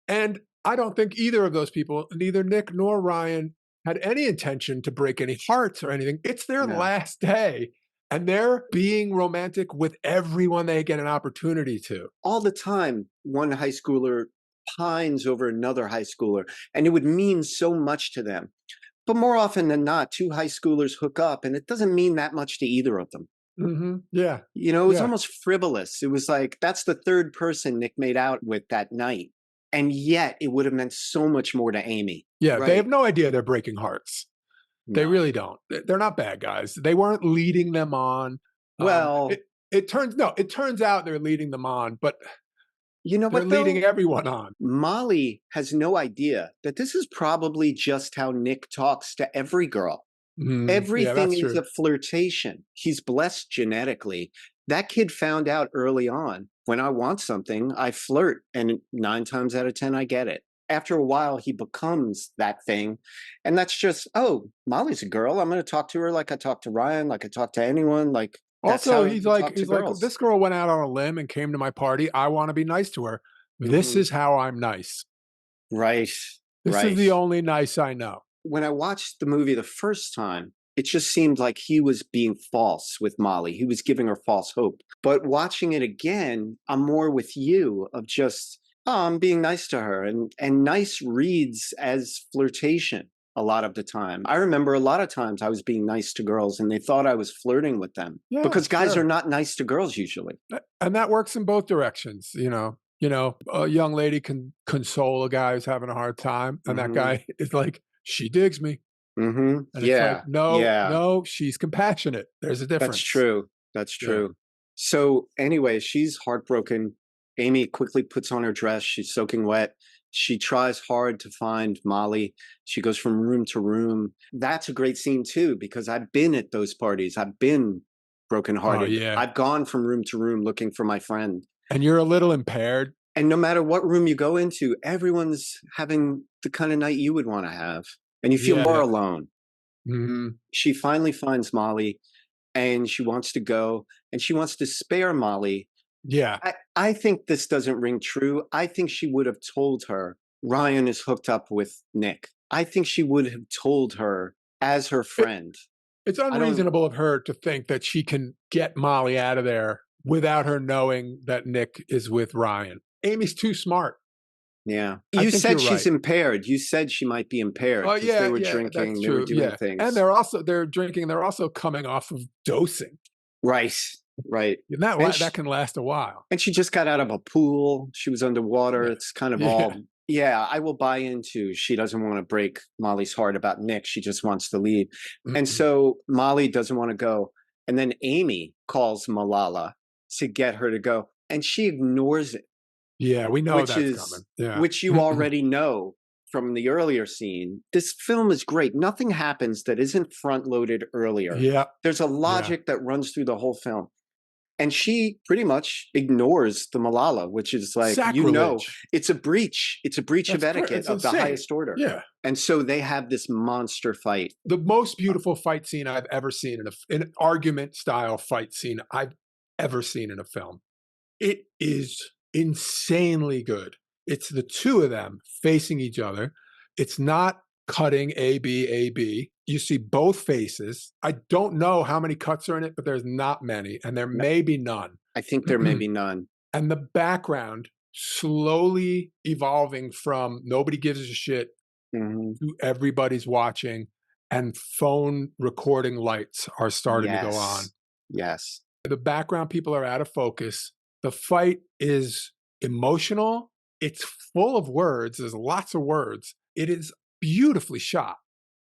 And I don't think either of those people, neither Nick nor Ryan, had any intention to break any hearts or anything. It's their No. last day, and they're being romantic with everyone they get an opportunity to. All the time, one high schooler pines over another high schooler, and it would mean so much to them. But more often than not, two high schoolers hook up, and it doesn't mean that much to either of them. Mhm. Yeah. You know, it was Yeah. almost frivolous. It was like, that's the third person Nick made out with that night. And yet it would have meant so much more to Amy. Yeah, they have Right. no idea they're breaking hearts. They No. really don't. They're not bad guys. They weren't leading them on. Well, It turns out they're leading them on, but you know they're what, leading though? everyone on. Molly has no idea that this is probably just how Nick talks to every girl. Mhm. Yeah, Everything that's is true. a flirtation. He's blessed genetically. That kid found out early on, when I want something, I flirt, and 9 times out of 10, I get it. After a while, he becomes that thing, and that's just, "Oh, Molly's a girl. I'm gonna talk to her like I talk to Ryan, like I talk to anyone, like, that's Also, how you talk to he's like, girls." "This girl went out on a limb and came to my party. I wanna be nice to her. This Mhm. is how I'm nice. Right, This is right. the only nice I know." When I watched the movie the first time, it just seemed like he was being false with Molly. He was giving her false hope. But watching it again, I'm more with you of just, oh, I'm being nice to her. And nice reads as flirtation. a lot of the time. I remember a lot of times I was being nice to girls and they thought I was flirting with them Yeah, because guys are sure. not nice to girls usually. And that works in both directions, a young lady can console a guy who's having a hard time, and that Hmm. guy is like, "She digs me." Hmm. And it's like, Yeah. "No, Yeah. no, she's compassionate. There's a That's difference." true. That's Yeah. true. So anyway, she's heartbroken. Amy quickly puts on her dress. She's soaking wet. She tries hard to find Molly. She goes from room to room. That's a great scene too, because I've been at those parties. I've been Oh, brokenhearted. yeah. I've gone from room to room looking for my friend. And you're a little impaired. And no matter what room you go into, everyone's having the kind of night you would want to have. And you feel Yeah, more yeah. alone. Mhm. She finally finds Molly and she wants to go and she wants to spare Molly. Yeah. I think this doesn't ring true. I think she would have told her Ryan is hooked up with Nick. I think she would have told her as her It friend. it's I don't, unreasonable of her to think that she can get Molly out of there without her knowing that Nick is with Ryan. Amy's too smart. yeah. I You think said you're she's right. impaired. You said she might be impaired Oh, because they yeah, were yeah, that's drinking, they were true, doing yeah. And things. they're drinking, they're also coming off of dosing, Right. Right. and And that she, can last a while. and she just got out of a pool. She was underwater. Yeah. It's kind of Yeah. all, yeah, I will buy into she doesn't want to break Molly's heart about Nick. She just wants to leave. And Mhm. so Molly doesn't want to go. And then Amy calls Malala to get her to go. And she ignores it, Yeah, we know which that's is, coming. Yeah. which you already know from the earlier scene. This film is great. Nothing happens that isn't front loaded earlier. Yeah, There's a yeah. logic that runs through the whole film. And she pretty much ignores the Malala, which is like, Sacrilege. it's a breach. It's a breach of etiquette It's of the insane. highest order. Yeah. And so they have this monster fight. The most beautiful fight scene I've ever seen in an argument style fight scene I've ever seen in a film. It is insanely good. It's the two of them facing each other. It's not cutting A, B, A, B. You see both faces. I don't know how many cuts are in it, but there's not many, and there No, may be none. I think there may be none. And the background slowly evolving from nobody gives a shit Mhm. to everybody's watching, and phone recording lights are starting to go on. Yes. Yes. The background people are out of focus. The fight is emotional. It's full of words. There's lots of words. It is beautifully shot.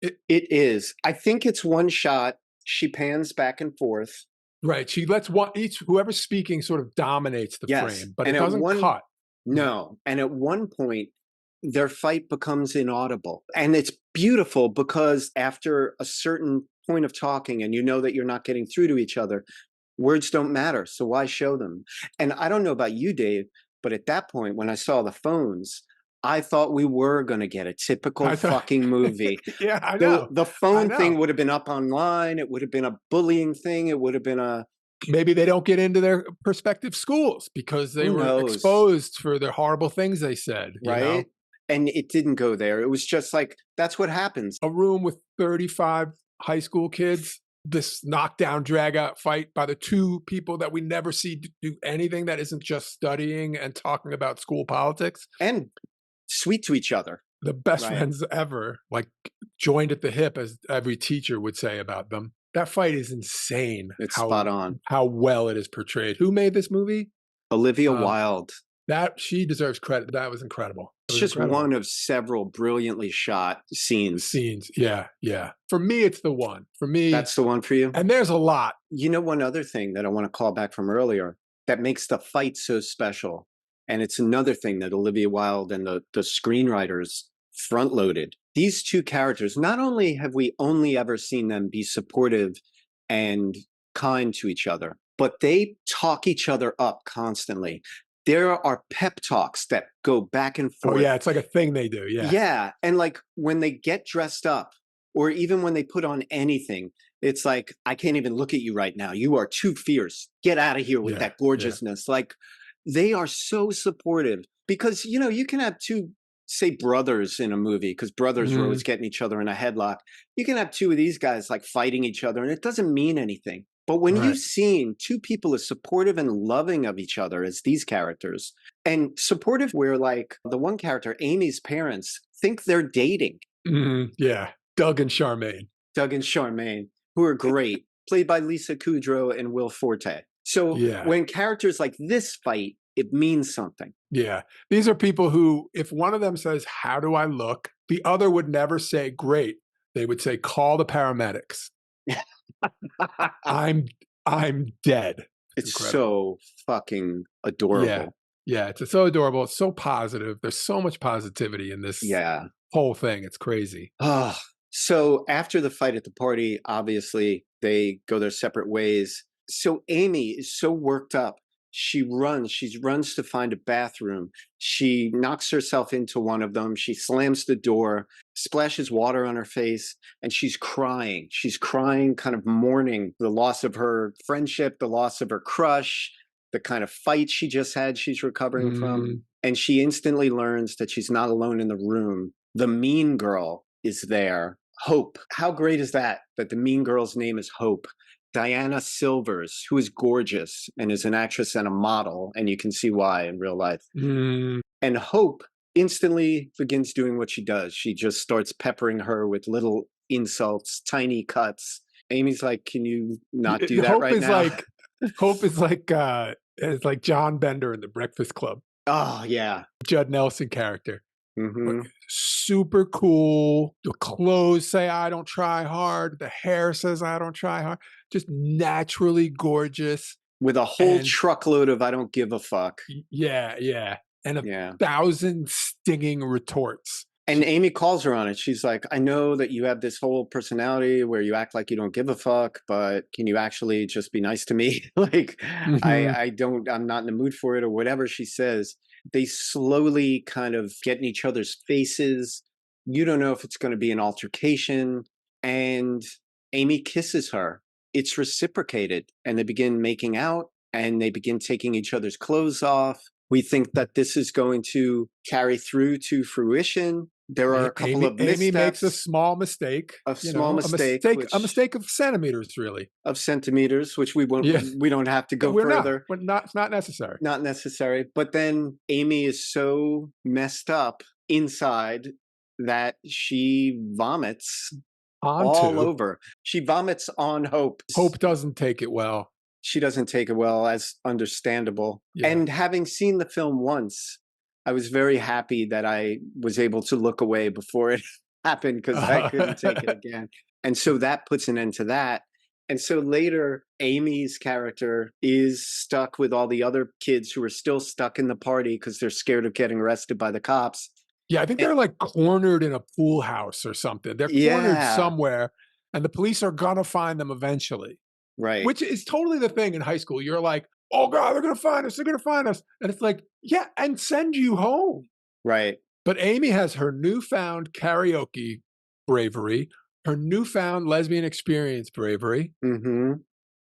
It It is. I think it's one shot. She pans back and forth. Right. She lets one each whoever's speaking sort of dominates the Yes. frame, but And it at doesn't one, cut. Mhm. no. And at one point, their fight becomes inaudible. And it's beautiful because after a certain point of talking and you know that you're not getting through to each other, words don't matter. So why show them? And I don't know about you, Dave, but at that point, when I saw the phones, I thought we were going to get a typical I thought, fucking movie. yeah, I The know. the I phone thing know. would have been up online. It would have been a bullying thing. It would have been a Maybe they don't get into their prospective schools because they who were knows, exposed for the horrible things they said, you know? right? And it didn't go there. It was just like that's what happens. A room with 35 high school kids, this knockdown, drag out fight by the two people that we never see do anything that isn't just studying and talking about school politics. And sweet to each other, The best right? friends ever, like joined at the hip, as every teacher would say about them. That fight is insane. It's spot on. How well it is portrayed. Who made this movie? Olivia Um, Wilde. that she deserves credit. That was incredible. It It's was just incredible. one of several brilliantly shot scenes. Scenes. Yeah, yeah. For me, it's the one. For me, That's the one for you. and there's a lot. You know, one other thing that I want to call back from earlier that makes the fight so special, and it's another thing that Olivia Wilde and the screenwriters front loaded. These two characters, not only have we only ever seen them be supportive and kind to each other, but they talk each other up constantly. There are pep talks that go back and Oh forth. yeah, it's like a thing they do. Yeah. Yeah. And like when they get dressed up, or even when they put on anything, it's like, I can't even look at you right now. You are too fierce. Get out of here with Yeah. that Yeah. gorgeousness. Like they are so supportive because, you know, you can have two, say, brothers in a movie because brothers are always Mhm. getting each other in a headlock. You can have two of these guys like fighting each other and it doesn't mean anything. But when Right. you've seen two people as supportive and loving of each other as these characters, and supportive where like the one character, Amy's parents, think they're dating. Yeah. Doug and Charmaine. Doug and Charmaine, who are great, played by Lisa Kudrow and Will Forte. So Yeah. when characters like this fight, it means something. Yeah. These are people who, if one of them says, "How do I look?" the other would never say, "Great." They would say, "Call the paramedics. I'm I'm dead." It's It's incredible. so fucking Yeah. adorable. Yeah. It's so adorable. It's so positive. There's so much positivity in this Yeah. whole thing. It's crazy. Ah, so after the fight at the party, obviously they go their separate ways. So Amy is so worked up. She runs to find a bathroom. She knocks herself into one of them. She slams the door, splashes water on her face, and she's crying. She's crying, kind of mourning the loss of her friendship, the loss of her crush, the kind of fight she just had, she's recovering from. Mm. And she instantly learns that she's not alone in the room. The mean girl is there. Hope. How great is that? That the mean girl's name is Hope. Diana Silvers, who is gorgeous and is an actress and a model, and you can see why in real life. Mm. And Hope instantly begins doing what she does. She just starts peppering her with little insults, tiny cuts. Amy's like, "Can you not do that right now?" Hope is like John Bender in The Breakfast Club. Oh, yeah. Judd Nelson character. Hmm. Super cool. The clothes say I don't try hard. The hair says I don't try hard. Just naturally gorgeous. With a whole And truckload of I don't give a fuck. yeah, yeah. And Yeah. 1,000 stinging retorts. And Amy calls her on it. She's like, "I know that you have this whole personality where you act like you don't give a fuck, but can you actually just be nice to me?" Like, Mhm. I'm not in the mood for it, or whatever she says. They slowly kind of get in each other's faces. You don't know if it's going to be an altercation. And Amy kisses her. It's reciprocated. And they begin making out and they begin taking each other's clothes off. We think that this is going to carry through to fruition. There are a couple of Amy makes a missteps, small mistake, a small mistake, a which mistake of centimeters, really. of centimeters, which Yeah, we don't have to go further. it's not necessary. Not necessary. But then Amy is so messed up inside that she vomits all Onto over. She vomits on Hope. Hope doesn't take it well. She doesn't take it well, as understandable. Yeah. And having seen the film once, I was very happy that I was able to look away before it happened because I couldn't take it again. And so that puts an end to that. And so later, Amy's character is stuck with all the other kids who are still stuck in the party because they're scared of getting arrested by the cops. Yeah, I think And, they're like cornered in a pool house or something. They're cornered yeah, somewhere, and the police are gonna find them eventually, right, which is totally the thing in high school. You're like, "Oh god, they're gonna find us. They're gonna find us," and it's like, yeah, and send you home. right. But Amy has her newfound karaoke bravery, her newfound lesbian experience bravery, Hmm.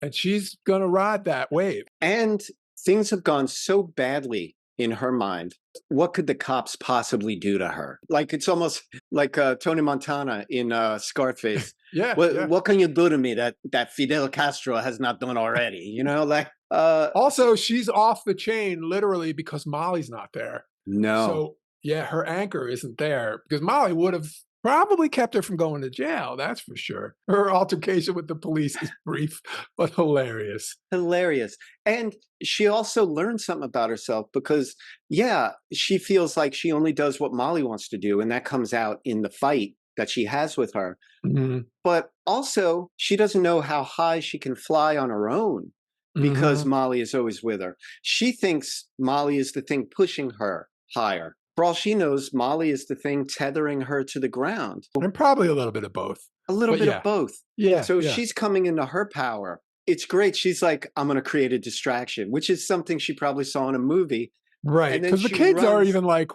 and she's gonna ride that wave. And things have gone so badly in her mind. What could the cops possibly do to her? Like, it's almost like Tony Montana in Scarface. Yeah, yeah. What can you do to me that Fidel Castro has not done already? Like, Also, she's off the chain literally because Molly's not there. no, So, yeah, her anchor isn't there because Molly would have probably kept her from going to jail. That's for sure. Her altercation with the police is brief, but hilarious. hilarious. And she also learned something about herself because, yeah, she feels like she only does what Molly wants to do. And that comes out in the fight that she has with her. Mhm. But also, she doesn't know how high she can fly on her own because Mhm. Molly is always with her. She thinks Molly is the thing pushing her higher. For all she knows, Molly is the thing tethering her to the ground. And probably a little bit of both. A little But bit of yeah. both. Yeah, So yeah. she's coming into her power. It's great. She's like, "I'm going to create a distraction," which is something she probably saw in a movie. Right. And then Because the she kids are runs. even like,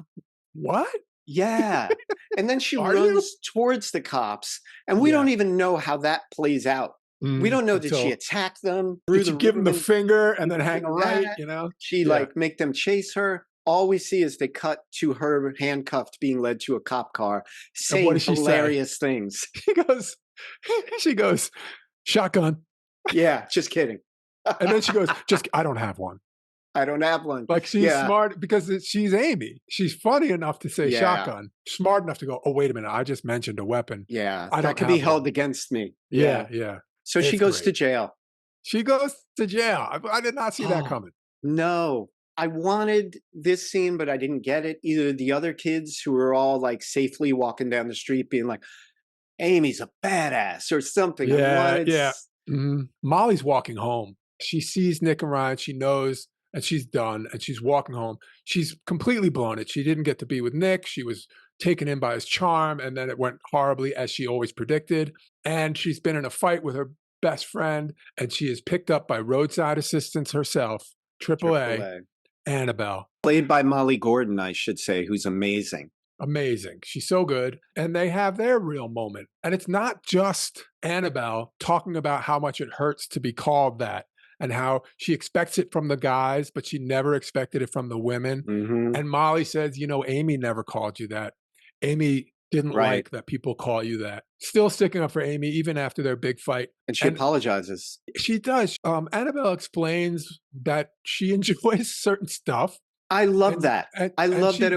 "What? Yeah. And then she Are you?" runs towards the cops, and we don't Yeah. even know how that plays out. We don't know, did she Until attack them through did the she give him room the and finger and then hang a do right, that? you know? She Yeah. like make them chase her. All we see is they cut to her handcuffed, being led to a cop car, And what saying does she say? hilarious things. She goes she goes, "Shotgun." Yeah, just kidding. And then she goes, "Just I don't have one." I don't have one. Like she's Yeah. smart because she's Amy. She's funny enough to say Yeah. shotgun, smart enough to go, oh, wait a minute, I just mentioned a weapon. Yeah. I That don't could be have held one. against me. Yeah, Yeah. yeah. So she It's goes to great. jail. She goes to jail. I did not see that Oh, coming. no. I wanted this scene, but I didn't get it. Either the other kids who were all like safely walking down the street being like, Amy's a badass or something. I Yeah, wanted, yeah. Molly's walking home. She sees Nick and Ryan. She knows, and she's done, and she's walking home. She's completely blown it. She didn't get to be with Nick. She was taken in by his charm, and then it went horribly, as she always predicted. And she's been in a fight with her best friend, and she is picked up by roadside assistance herself, AAA, AAA. Annabelle. Played by Molly Gordon, I should say, who's amazing. Amazing. She's so good. And they have their real moment. And it's not just Annabelle talking about how much it hurts to be called that and how she expects it from the guys, but she never expected it from the women. Hmm. And Molly says, you know, Amy never called you that. Amy didn't Right. like that people call you that. Still sticking up for Amy, even after their big fight. And she And apologizes. she does. Annabelle explains that she enjoys certain stuff. I love And, that. and, I and love she that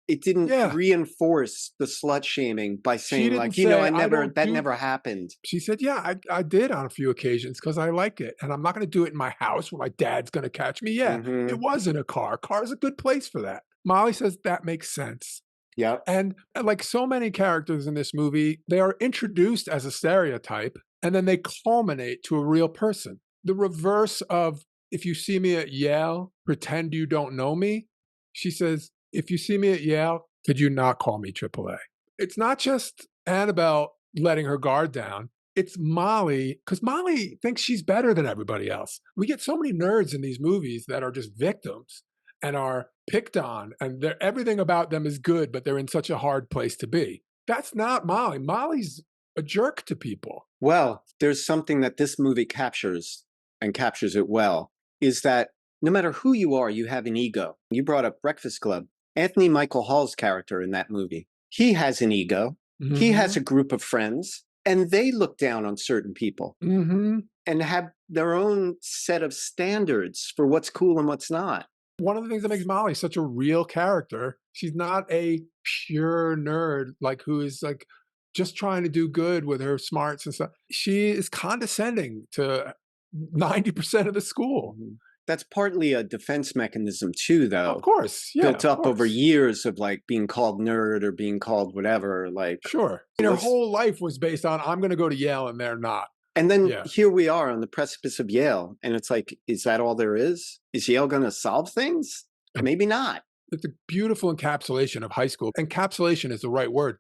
it didn't yeah. reinforce the slut shaming by She saying didn't like, say, I I never, don't that do never happened. She said, yeah, I did on a few occasions because I like it. And I'm not going to do it in my house where my dad's going to catch me. Yeah, Hmm. it was in a car. Car's a good place for that. Molly says that makes sense. Yep. And like so many characters in this movie, they are introduced as a stereotype and then they culminate to a real person. The reverse of if you see me at Yale, pretend you don't know me. She says, if you see me at Yale, could you not call me AAA? It's not just Annabelle letting her guard down. It's Molly, because Molly thinks she's better than everybody else. We get so many nerds in these movies that are just victims and are picked on, and everything about them is good, but they're in such a hard place to be. That's not Molly. Molly's a jerk to people. Well, there's something that this movie captures and captures it well, is that no matter who you are, you have an ego. You brought up Breakfast Club. Anthony Michael Hall's character in that movie, he has an ego. He has a group of friends, and they look down on certain people and have their own set of standards for what's cool and what's not. One of the things that makes Molly such a real character, she's not a pure nerd, like who is like just trying to do good with her smarts and stuff. She is condescending to 90% of the school. That's partly a defense mechanism too, though. Of course. Yeah. Built up over years of like being called nerd or being called whatever. Like, sure. And her whole life was based on, I'm going to go to Yale and they're not. And then here we are on the precipice of Yale. And it's like, is that all there is? Is Yale going to solve things? Maybe not. It's a beautiful encapsulation of high school. Encapsulation is the right word.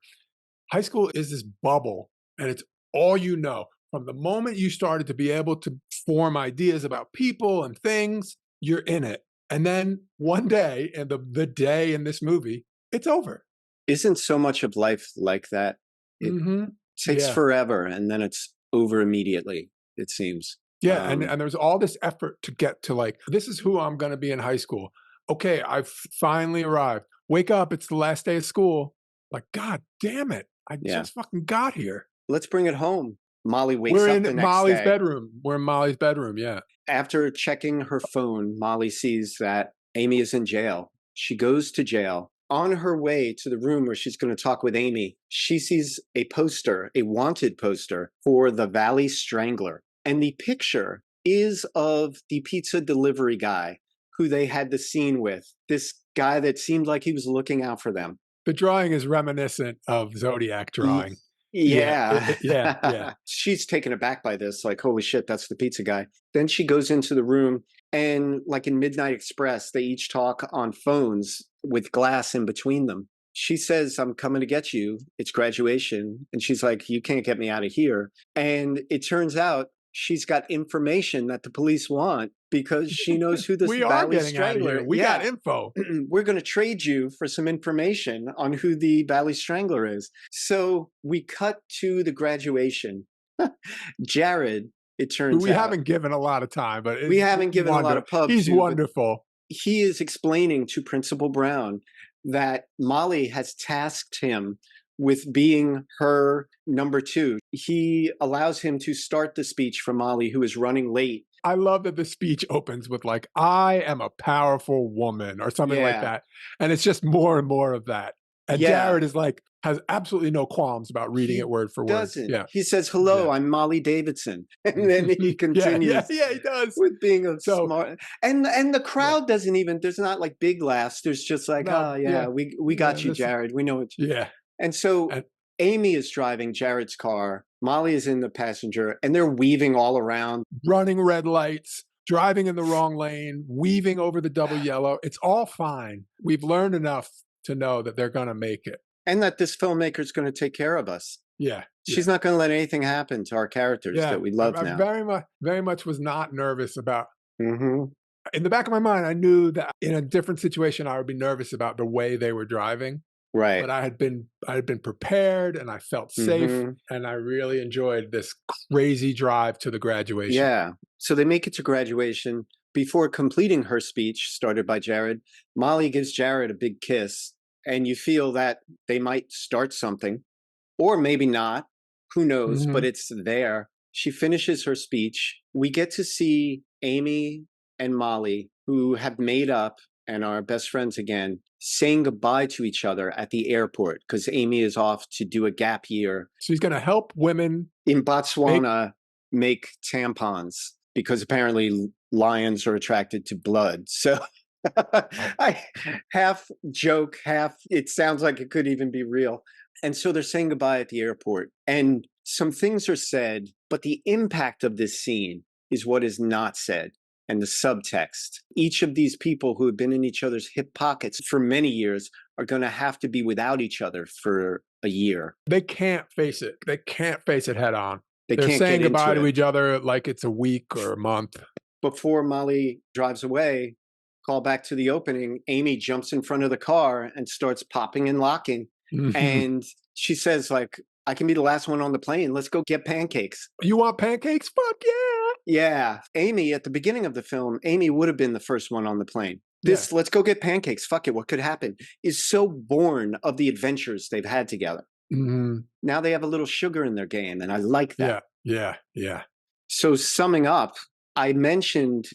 High school is this bubble, and it's all you know. From the moment you started to be able to form ideas about people and things, you're in it. And then one day, and the day in this movie, it's over. Isn't so much of life like that? It takes forever, and then it's over immediately, it seems. Yeah, and there's all this effort to get to like, this is who I'm going to be in high school. Okay, I've finally arrived. Wake up, it's the last day of school. Like, God damn it. I just fucking got here. Let's bring it home. Molly wakes up the next day. We're in Molly's bedroom. We're in Molly's bedroom, yeah. After checking her phone, Molly sees that Amy is in jail. She goes to jail. On her way to the room where she's going to talk with Amy, she sees a poster, a wanted poster for the Valley Strangler. And the picture is of the pizza delivery guy who they had the scene with, this guy that seemed like he was looking out for them. The drawing is reminiscent of Zodiac drawing. Yeah. She's taken aback by this, like, holy shit, that's the pizza guy. Then she goes into the room and like in Midnight Express, they each talk on phones with glass in between them. She says, I'm coming to get you. It's graduation. And she's like, you can't get me out of here. And it turns out she's got information that the police want because she knows who this Valley Strangler is. We got info. We're going to trade you for some information on who the Valley Strangler is. So we cut to the graduation. Jared, it turns out. We haven't given a lot of time, but we haven't given a lot of pub. He's wonderful. He is explaining to Principal Brown that Molly has tasked him with being her number two. He allows him to start the speech for Molly, who is running late. I love that the speech opens with like, "I am a powerful woman," or something like Yeah. that, and it's just more and more of that. And Yeah. Jared is like, has absolutely no qualms about reading it He word for word. doesn't. Yeah, He says, yeah. "Hello, I'm Molly Davidson." And then he Yeah, yeah, continues yeah, he does. with being a So, smart and the yeah, crowd doesn't even there's not like big laughs. There's just like, no, "Oh yeah, yeah, we yeah, got you, Jared. We know what." yeah, And so and Amy is driving Jared's car. Molly is in the passenger, and they're weaving all around. running red lights, driving in the wrong lane, weaving over the double yellow. It's all fine. We've learned enough to know that they're gonna make it. And that this filmmaker is going to take care of us. Yeah, She's yeah. not going to let anything happen to our characters Yeah, that we love I now. very much was not nervous about Hmm. in the back of my mind, I knew that in a different situation, I would be nervous about the way they were driving, Right. but I had been prepared and I felt safe, Hmm. and I really enjoyed this crazy drive to the graduation. Yeah. So they make it to graduation. Before completing her speech, started by Jared, Molly gives Jared a big kiss, and you feel that they might start something, or maybe not. Who knows? But Mhm. it's there. She finishes her speech. We get to see Amy and Molly, who have made up and are best friends again, saying goodbye to each other at the airport because Amy is off to do a gap year She's gonna help women in make Botswana make tampons because apparently lions are attracted to blood. So oh, I half joke, half it sounds like it could even be real. And so they're saying goodbye at the airport. And some things are said, but the impact of this scene is what is not said. And the subtext. Each of these people who have been in each other's hip pockets for many years are going to have to be without each other for a year. they can't face it. They can't face it head on. They They're can't get saying into goodbye to it. each other like it's a week or a month. Before Molly drives away, call back to the opening, Amy jumps in front of the car and starts popping and locking. Mhm. And she says, like, I can be the last one on the plane. Let's go get pancakes. "You want pancakes? Fuck yeah!" Yeah. Amy, at the beginning of the film, Amy would have been the first one on the plane. Yeah. This, let's go get pancakes. Fuck it. What could happen? Is so born of the adventures they've had together. Mhm. Now they have a little sugar in their game. And I like that. Yeah, yeah, yeah. So, summing up, I mentioned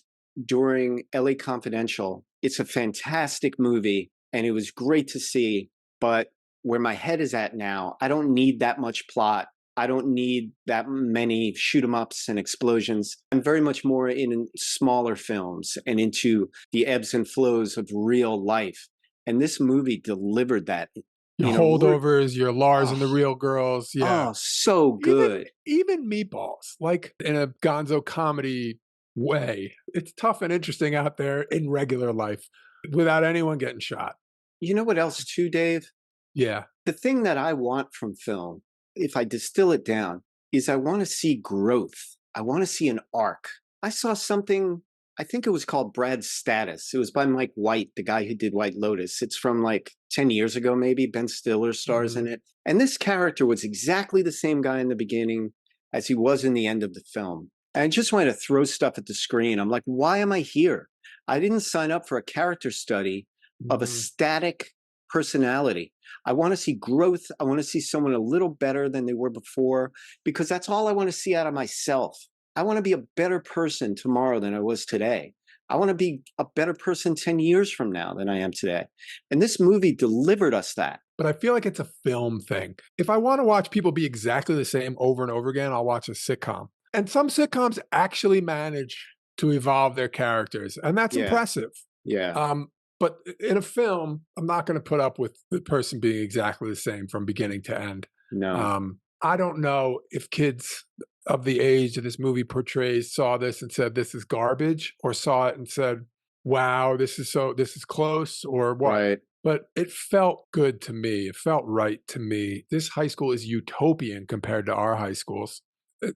during LA Confidential, it's a fantastic movie and it was great to see. But where my head is at now, I don't need that much plot. I don't need that many shoot 'em ups and explosions. I'm very much more in smaller films and into the ebbs and flows of real life. And this movie delivered that Your in a word. holdovers, your Lars Oh, and the Real Girls, yeah. oh, so Even good. even Meatballs, like, in a gonzo comedy way. It's tough and interesting out there in regular life without anyone getting shot. You know what else, too, Dave? Yeah. The thing that I want from film, if I distill it down, is I want to see growth. I want to see an arc. I saw something, I think it was called Brad's Status. It was by Mike White, the guy who did White Lotus. It's from like 10 years ago, maybe. Ben Stiller stars in Mhm. it. And this character was exactly the same guy in the beginning as he was in the end of the film. And I just wanted to throw stuff at the screen. I'm like, why am I here? I didn't sign up for a character study of a Mhm. static personality. I want to see growth. I want to see someone a little better than they were before because that's all I want to see out of myself. I want to be a better person tomorrow than I was today. I want to be a better person 10 years from now than I am today. And this movie delivered us that. But I feel like it's a film thing. If I wanna watch people be exactly the same over and over again, I'll watch a sitcom. And some sitcoms actually manage to evolve their characters, and that's Yeah. impressive. Yeah. But in a film, I'm not gonna put up with the person being exactly the same from beginning to end. No. I don't know if kids of the age that this movie portrays saw this and said, "This is garbage," or saw it and said, "Wow, this is close," or what. Right. But it felt good to me. It felt right to me. This high school is utopian compared to our high schools.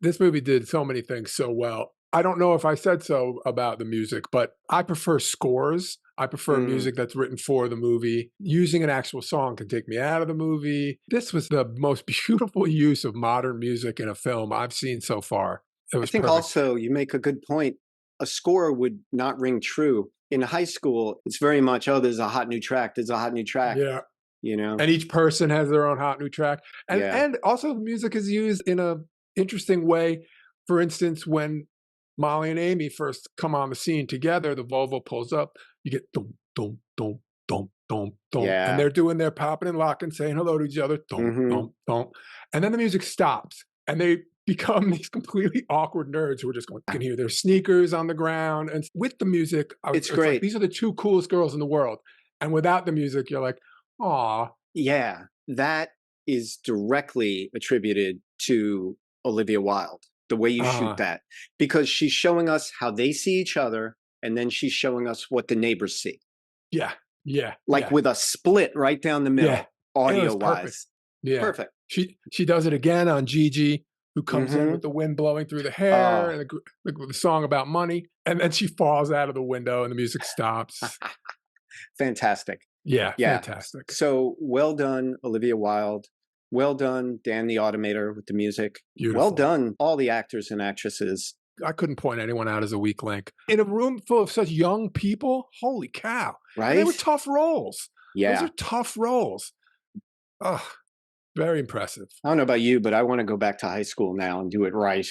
This movie did so many things so well. I don't know if I said so about the music, but I prefer scores. I prefer Mm. music that's written for the movie. Using an actual song can take me out of the movie. This was the most beautiful use of modern music in a film I've seen so far. It I was think perfect. also you make a good point. A score would not ring true. In high school, it's very much, oh, there's a hot new track. There's a hot new track, Yeah. you know? And each person has their own hot new track. Yeah. And also the music is used in a interesting way. For instance, when Molly and Amy first come on the scene together, the Volvo pulls up, you get dum, dum, dum, dum, dum, dum. And Yeah. they're doing their popping and locking, saying hello to each other, dum, Mhm. dum, dum. And then the music stops and they become these completely awkward nerds who are just going, you can hear their sneakers on the ground. And with the music, It's it's like, great. these are the two coolest girls in the world. And without the music, you're like, aw. Yeah, that is directly attributed to Olivia Wilde, the way you shoot that, because she's showing us how they see each other, and then she's showing us what the neighbors see. Yeah, yeah. Like yeah. with a split right down the middle, Yeah. audio Perfect. wise. Yeah. Perfect. She does it again on Gigi, who comes in with the wind blowing through the hair and the song about money. And then she falls out of the window and the music stops. Fantastic. Yeah, Yeah. fantastic. So well done, Olivia Wilde. Well done, Dan the Automator with the music. Beautiful. Well done, all the actors and actresses. I couldn't point anyone out as a weak link. In a room full of such young people, holy cow. Right? And they were tough roles. Yeah. Those are tough roles. Oh, very impressive. I don't know about you, but I want to go back to high school now and do it right.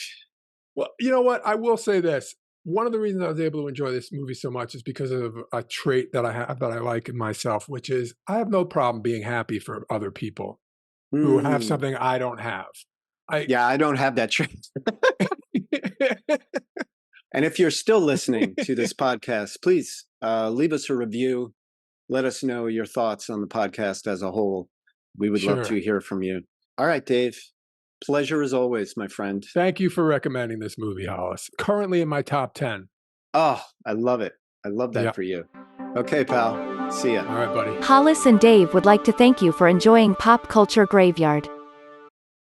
Well, you know what? I will say this. One of the reasons I was able to enjoy this movie so much is because of a trait that I have that I like in myself, which is I have no problem being happy for other people who have something I don't have. I don't have that trait. And if you're still listening to this podcast, please leave us a review. Let us know your thoughts on the podcast as a whole. We would love to hear from you. All right, Dave. Pleasure as always, my friend. Thank you for recommending this movie, Hollis. Currently in my top 10. Oh, I love it. I love that for you. Okay, pal. See ya. All right, buddy. Hollis and Dave would like to thank you for enjoying Pop Culture Graveyard.